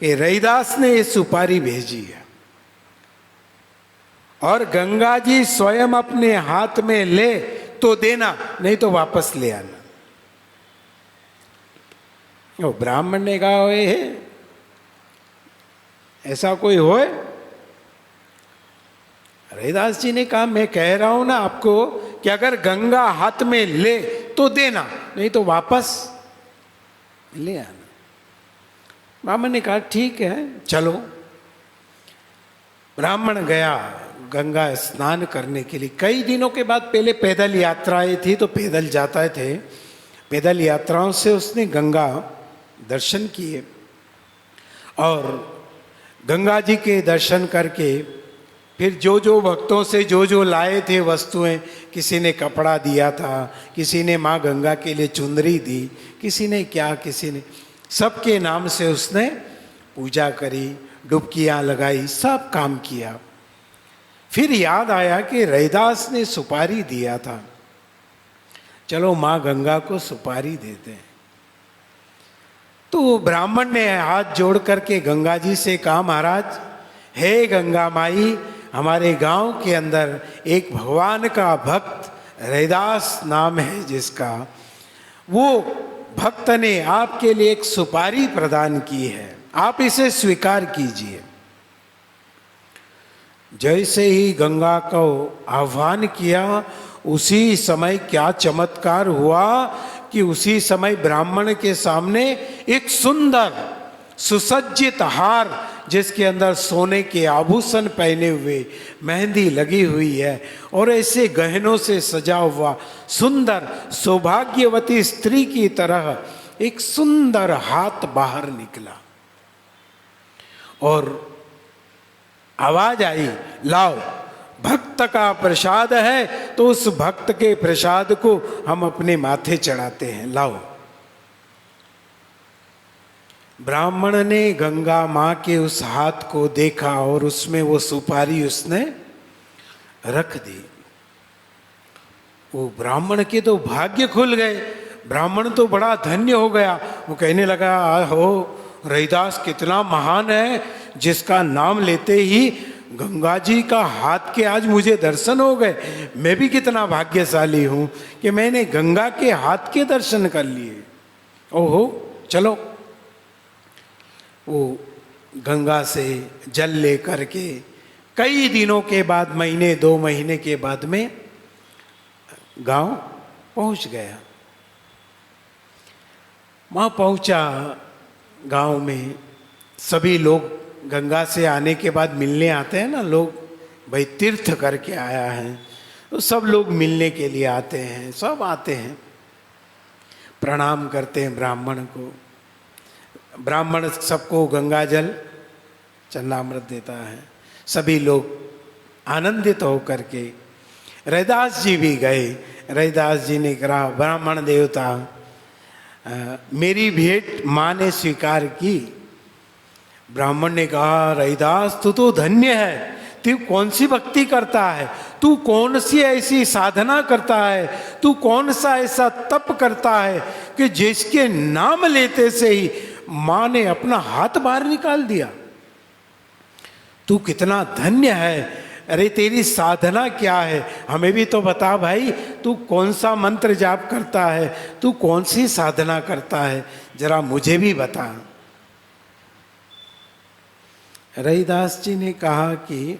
कि रैदास ने ये सुपारी भेजी है, और गंगा जी स्वयं अपने हाथ में ले तो देना, नहीं तो वापस ले आना। वो ब्राह्मण ने कहा, ओए ऐसा कोई होए? रैदास जी ने कहा, मैं कह रहा हूं ना आपको कि अगर गंगा हाथ में ले तो देना, नहीं तो वापस ले आना। ब्राह्मण ने कहा ठीक है चलो। ब्राह्मण गया गंगा स्नान करने के लिए। कई दिनों के बाद, पहले पैदल यात्राएं थी तो पैदल जाता थे, पैदल यात्राओं से उसने गंगा दर्शन किए, और गंगा जी के दर्शन करके फिर जो जो भक्तों से जो जो लाए थे वस्तुएं, किसी ने कपड़ा दिया था, किसी ने माँ गंगा के लिए चुंदरी दी, किसी ने क्या, किसी ने, सबके नाम से उसने पूजा करी, डुबकियां लगाई, सब काम किया। फिर याद आया कि रैदास ने सुपारी दिया था, चलो माँ गंगा को सुपारी देते हैं। तो ब्राह्मण ने हाथ जोड़ करके गंगा जी से कहा, महाराज, हे गंगा माई, हमारे गांव के अंदर एक भगवान का भक्त रैदास नाम है जिसका, वो भक्त ने आपके लिए एक सुपारी प्रदान की है, आप इसे स्वीकार कीजिए। जैसे ही गंगा को आह्वान किया, उसी समय क्या चमत्कार हुआ कि उसी समय ब्राह्मण के सामने एक सुंदर सुसज्जित हार, जिसके अंदर सोने के आभूषण पहने हुए, मेहंदी लगी हुई है और ऐसे गहनों से सजा हुआ सुंदर सौभाग्यवती स्त्री की तरह एक सुंदर हाथ बाहर निकला और आवाज आई, लाओ, भक्त का प्रसाद है तो उस भक्त के प्रसाद को हम अपने माथे चढ़ाते हैं, लाओ। ब्राह्मण ने गंगा माँ के उस हाथ को देखा और उसमें वो सुपारी उसने रख दी। वो ब्राह्मण के तो भाग्य खुल गए, ब्राह्मण तो बड़ा धन्य हो गया। वो कहने लगा, हो रैदास कितना महान है, जिसका नाम लेते ही गंगा जी का हाथ के आज मुझे दर्शन हो गए। मैं भी कितना भाग्यशाली हूं कि मैंने गंगा के हाथ के दर्शन कर लिए। ओहो, चलो। वो गंगा से जल लेकर के कई दिनों के बाद, महीने 2 महीने के बाद में गांव पहुंच गया। वहां पहुंचा, गांव में सभी लोग गंगा से आने के बाद मिलने आते हैं ना लोग, भाई तीर्थ करके आया है, तो सब लोग मिलने के लिए आते हैं, सब आते हैं, प्रणाम करते हैं ब्राह्मण को। ब्राह्मण सबको गंगा जल चन्नामृत देता है। सभी लोग आनंदित होकर के, रैदास जी भी गए। रैदास जी ने कहा, ब्राह्मण देवता, मेरी भेंट माँ ने स्वीकार की। ब्राह्मण ने कहा, रैदास तू तो धन्य है, तू कौन सी भक्ति करता है, तू कौन सी ऐसी साधना करता है, तू कौन सा ऐसा तप करता है कि जिसके नाम लेते से ही माँ ने अपना हाथ बाहर निकाल दिया। तू कितना धन्य है, अरे तेरी साधना क्या है, हमें भी तो बता भाई, तू कौन सा मंत्र जाप करता है, तू कौन सी साधना करता है, जरा मुझे भी बता। रैदास जी ने कहा कि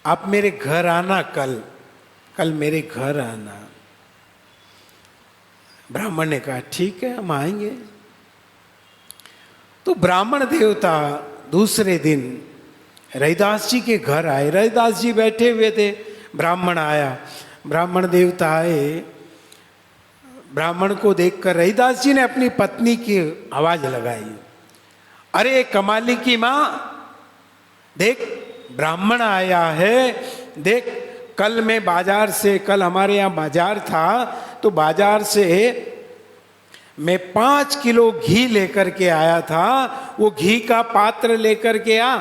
आप मेरे घर आना, कल मेरे घर आना। ब्राह्मण ने कहा, ठीक है, हम आएंगे। तो ब्राह्मण देवता दूसरे दिन रैदास जी के घर आए। रैदास जी बैठे हुए थे, ब्राह्मण आया, ब्राह्मण देवता आए। ब्राह्मण को देखकर रैदास जी ने अपनी पत्नी की आवाज लगाई, अरे कमाली की माँ, देख ब्राह्मण आया है, देख कल मैं बाजार से, कल हमारे यहाँ बाजार था, तो बाजार से मैं 5 किलो घी लेकर के आया था, वो घी का पात्र लेकर के आ।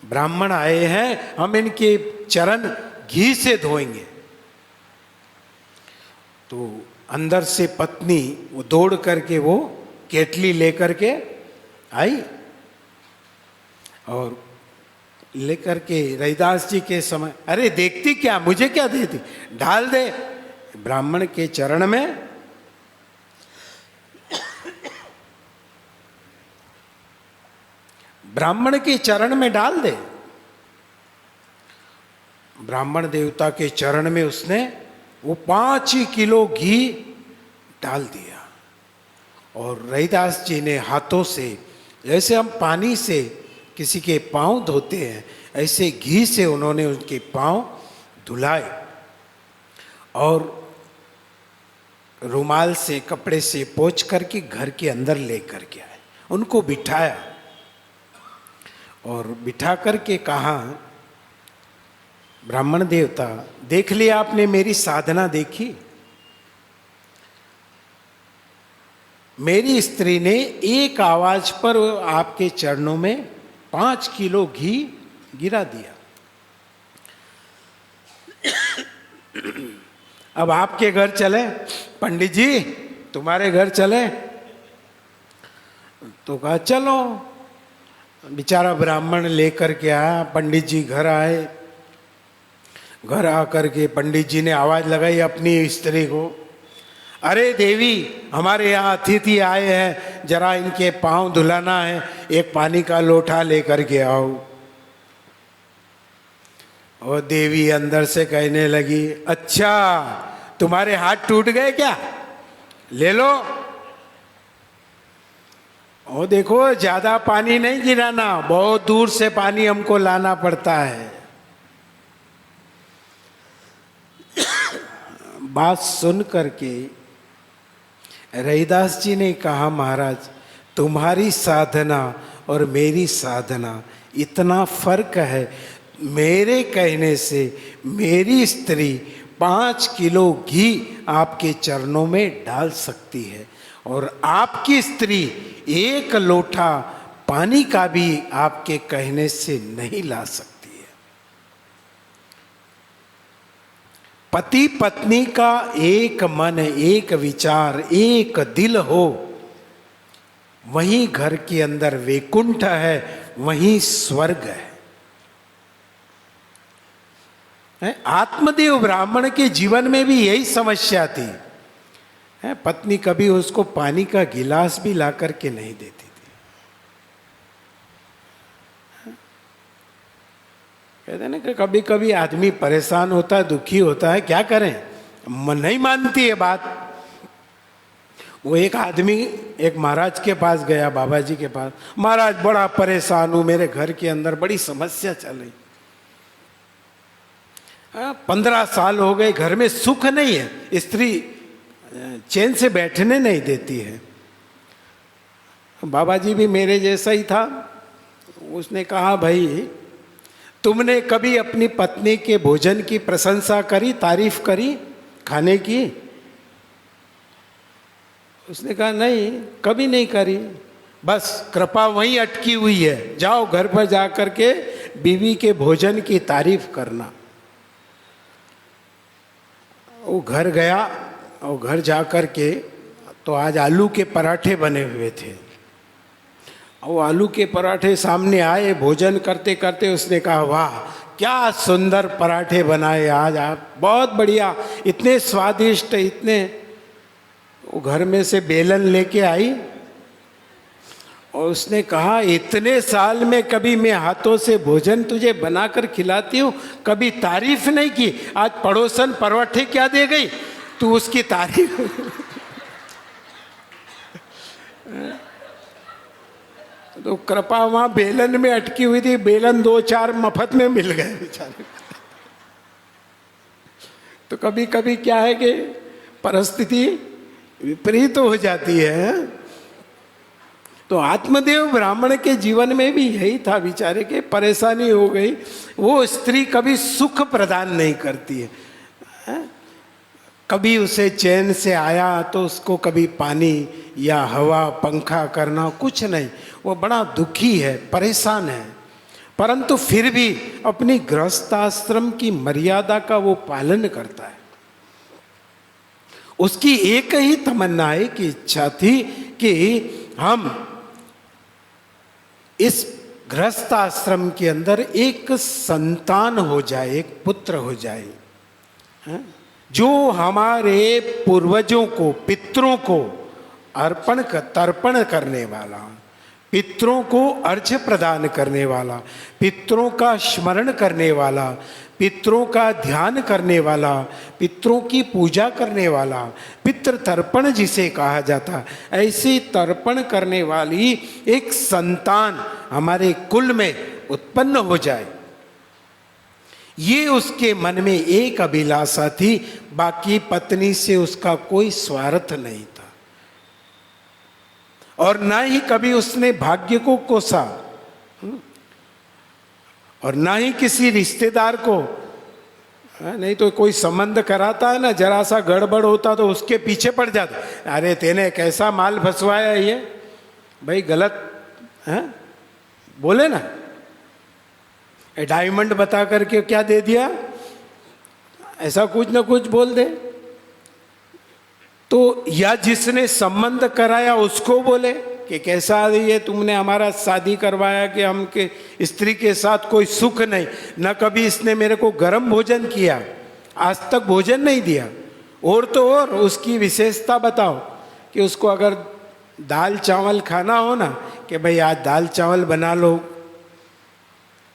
ब्राह्मण आए हैं, हम इनके चरण घी से धोएंगे। तो अंदर से पत्नी वो दौड़ करके वो केटली लेकर के आई और लेकर के रैदास जी के समय, अरे देखती क्या, मुझे क्या देती, डाल दे ब्राह्मण के चरण में। ब्राह्मण के चरण में डाल दे। ब्राह्मण देवता के चरण में उसने वो 5 किलो घी डाल दिया और रैदास जी ने हाथों से, जैसे हम पानी से किसी के पांव धोते हैं, ऐसे घी से उन्होंने उनके पांव धुलाए और रुमाल से, कपड़े से पोंछ करके घर के अंदर लेकर के आए। उनको बिठाया और बिठा करके कहा ब्राह्मण देवता, देख लिया आपने मेरी साधना देखी? मेरी स्त्री ने एक आवाज पर आपके चरणों में 5 किलो घी गिरा दिया। अब आपके घर चले, पंडित जी तुम्हारे घर चले, तो कहा चलो। बेचारा ब्राह्मण लेकर के आया, पंडित जी घर आए। घर आकर के पंडित जी ने आवाज लगाई अपनी स्त्री को, अरे देवी हमारे यहाँ अतिथि आए हैं, जरा इनके पांव धुलाना है, एक पानी का लोटा लेकर के आओ। और देवी अंदर से कहने लगी, अच्छा तुम्हारे हाथ टूट गए क्या, ले लो। और देखो ज्यादा पानी नहीं गिराना, बहुत दूर से पानी हमको लाना पड़ता है। बात सुन करके रहीदास जी ने कहा, महाराज तुम्हारी साधना और मेरी साधना इतना फर्क है, मेरे कहने से मेरी स्त्री 5 किलो घी आपके चरणों में डाल सकती है और आपकी स्त्री 1 लोटा पानी का भी आपके कहने से नहीं ला सकती है। पति पत्नी का एक मन, एक विचार, एक दिल हो, वहीं घर के अंदर वैकुंठ है, वहीं स्वर्ग है। आत्मदेव ब्राह्मण के जीवन में भी यही समस्या थी। पत्नी कभी उसको पानी का गिलास भी ला करके नहीं देती थी। कहते ना कि कभी कभी आदमी परेशान होता है, दुखी होता है, क्या करें, मन नहीं मानती है बात। वो एक आदमी एक महाराज के पास गया, बाबा जी के पास, महाराज बड़ा परेशान हूं, मेरे घर के अंदर बड़ी समस्या चल रही, 15 साल हो गए, घर में सुख नहीं है, स्त्री चैन से बैठने नहीं देती है। बाबा जी भी मेरे जैसा ही था। उसने कहा, भाई तुमने कभी अपनी पत्नी के भोजन की प्रशंसा करी, तारीफ करी खाने की? उसने कहा नहीं, कभी नहीं करी, बस कृपा वहीं अटकी हुई है, जाओ घर पर जा करके बीवी के भोजन की तारीफ करना। वो घर गया और घर जा कर के तो आज आलू के पराठे बने हुए थे। वो आलू के पराठे सामने आए, भोजन करते करते उसने कहा, वाह क्या सुंदर पराठे बनाए आज आप, बहुत बढ़िया, इतने स्वादिष्ट, इतने। वो घर में से बेलन लेके आई और उसने कहा, इतने साल में कभी मैं हाथों से भोजन तुझे बनाकर खिलाती हूँ, कभी तारीफ नहीं की, आज पड़ोसन पराठे क्या दे गई, तू उसकी तारीफ। तो कृपा वहां बेलन में अटकी हुई थी, बेलन 2-4 मफत में मिल गए बेचारे। तो कभी कभी क्या है कि परिस्थिति विपरीत हो जाती है। तो आत्मदेव ब्राह्मण के जीवन में भी यही था, बेचारे के परेशानी हो गई। वो स्त्री कभी सुख प्रदान नहीं करती है, कभी उसे चैन से आया तो उसको कभी पानी या हवा पंखा करना कुछ नहीं, वो बड़ा दुखी है, परेशान है, परंतु फिर भी अपनी गृहस्थाश्रम की मर्यादा का वो पालन करता है। उसकी एक ही तमन्ना है कि इच्छा थी कि हम इस गृहस्थाश्रम के अंदर एक संतान हो जाए, एक पुत्र हो जाए, जो हमारे पूर्वजों को, पितरों को तर्पण करने वाला, पितरों को अर्घ्य प्रदान करने वाला, पितरों का स्मरण करने वाला, पितरों का ध्यान करने वाला, पितरों की पूजा करने वाला, पितृ तर्पण जिसे कहा जाता, ऐसी तर्पण करने वाली एक संतान हमारे कुल में उत्पन्न हो जाए, ये उसके मन में एक अभिलाषा थी। बाकी पत्नी से उसका कोई स्वार्थ नहीं था और ना ही कभी उसने भाग्य को कोसा और ना ही किसी रिश्तेदार को नहीं तो कोई संबंध कराता है ना, जरा सा गड़बड़ होता तो उसके पीछे पड़ जाता, अरे तेने कैसा माल फंसवाया ये, भाई गलत है बोले ना, डायमंड बता करके क्या दे दिया, ऐसा कुछ ना कुछ बोल दे। तो या जिसने संबंध कराया उसको बोले कि कैसा ये तुमने हमारा शादी करवाया कि हम के स्त्री के साथ कोई सुख नहीं, न कभी इसने मेरे को गर्म भोजन किया, आज तक भोजन नहीं दिया। और तो और उसकी विशेषता बताओ कि उसको अगर दाल चावल खाना हो ना, कि भाई आज दाल चावल बना लो,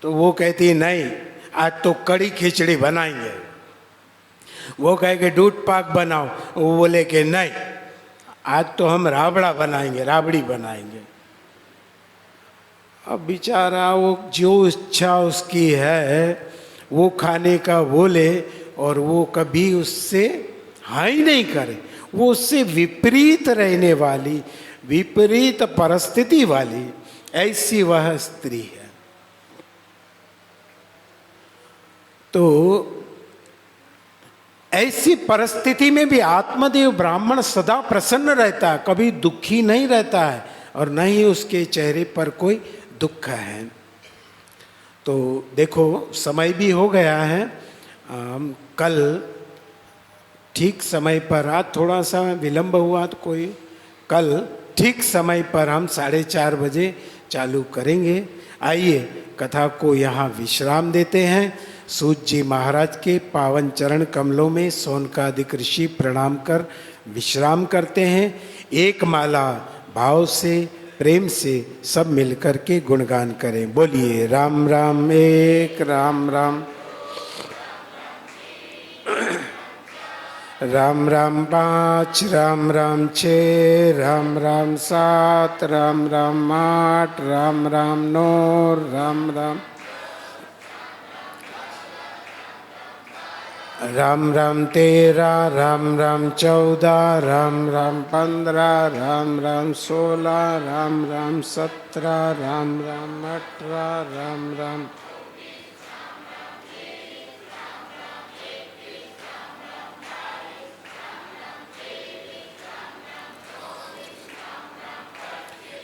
तो वो कहती नहीं आज तो कड़ी खिचड़ी बनाएंगे। वो कहे कि दूध पाक बनाओ, वो बोले कि नहीं आज तो हम राबड़ा बनाएंगे, राबड़ी बनाएंगे। अब बेचारा वो जो इच्छा उसकी है वो खाने का बोले, और वो कभी उससे हाँ ही नहीं करे, वो उससे विपरीत रहने वाली, विपरीत परिस्थिति वाली ऐसी वह स्त्री है। तो ऐसी परिस्थिति में भी आत्मदेव ब्राह्मण सदा प्रसन्न रहता है, कभी दुखी नहीं रहता है, और न ही उसके चेहरे पर कोई दुख है। तो देखो समय भी हो गया है, कल ठीक समय पर, आज थोड़ा सा विलंब हुआ तो कोई, कल ठीक समय पर हम 4:30 बजे चालू करेंगे। आइए कथा को यहाँ विश्राम देते हैं। सूत जी महाराज के पावन चरण कमलों में सोनकादिक ऋषि प्रणाम कर विश्राम करते हैं। एक माला भाव से प्रेम से सब मिलकर के गुणगान करें। बोलिए राम राम एक, राम राम राम राम 5, राम राम 6, राम राम 7, राम राम 8, राम राम 9, राम राम राम राम 13, राम राम 14, राम राम 15, राम राम 16, राम राम 17, राम राम 18, राम राम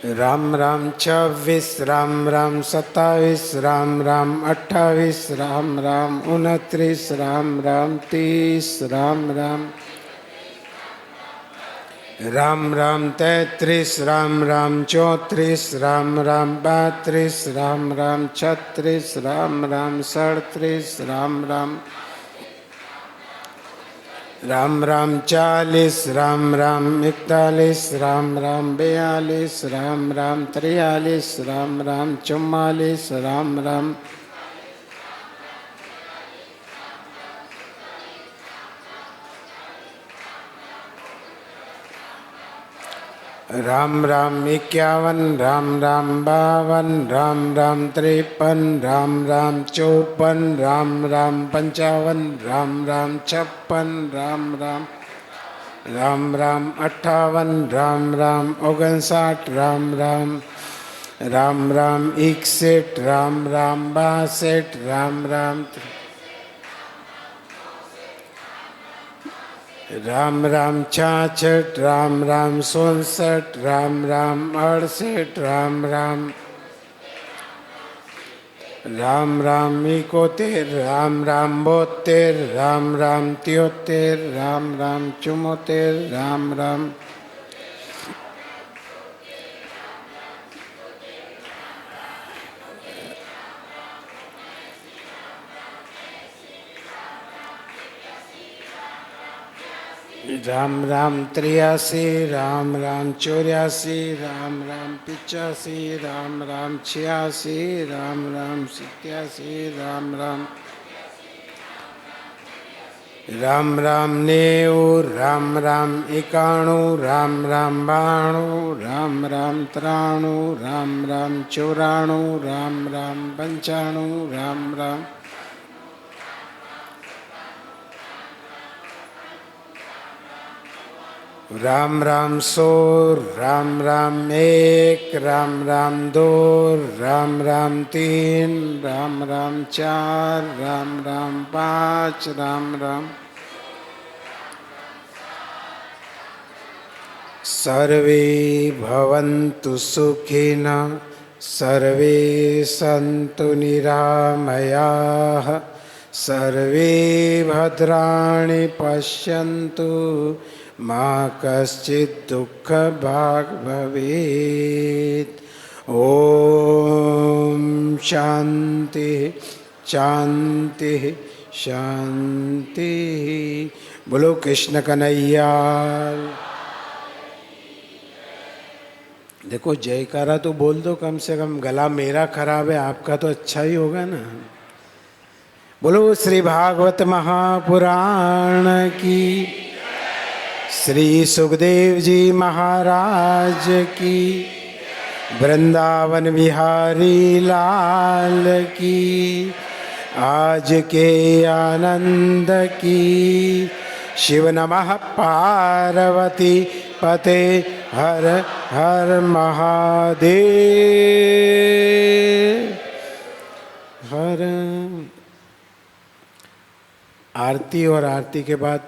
राम राम 26, राम राम 27, राम राम 28, राम राम 29, राम राम 30, राम राम राम राम 33, राम राम 34, राम राम 32, राम राम 36, राम राम 37, राम राम राम राम 40, राम राम 41, राम राम 42, राम राम 43, राम राम 44, राम राम राम राम 51, राम राम 52, राम राम 53, राम राम 54, राम राम 55, राम राम 56, राम राम राम राम 58, राम राम 59, राम राम राम राम 61, राम राम 62, राम राम राम राम 66, राम राम 67, राम राम 68, राम राम राम राम 71, राम राम 72, राम राम 73, राम राम 74, राम राम राम राम 83, राम राम 84, राम राम 85, राम राम 86, राम राम 87, राम राम राम राम 90, राम राम 91, राम राम 92, राम राम 93, राम राम 94, राम राम 95, राम राम राम राम 100, राम राम 1, राम राम 2, राम राम 3, राम राम 4, राम राम 5, राम राम। सर्वे भवन्तु सुखिनः, सर्वे सन्तु निरामयाः, सर्वे भद्राणि पश्यन्तु, मा कश्चित् दुःखभाग् भवेत्। ॐ शान्ति शान्ति शान्ति। बोलो कृष्ण कन्हैया। देखो जयकारा तो बोल दो कम से कम, गला मेरा खराब है, आपका तो अच्छा ही होगा ना। बोलो श्री भागवत महापुराण की, श्री सुखदेव जी महाराज की, वृंदावन बिहारी लाल की, आज के आनंद की। शिव नमः पार्वती पते हर हर महादेव। हर आरती और आरती के बाद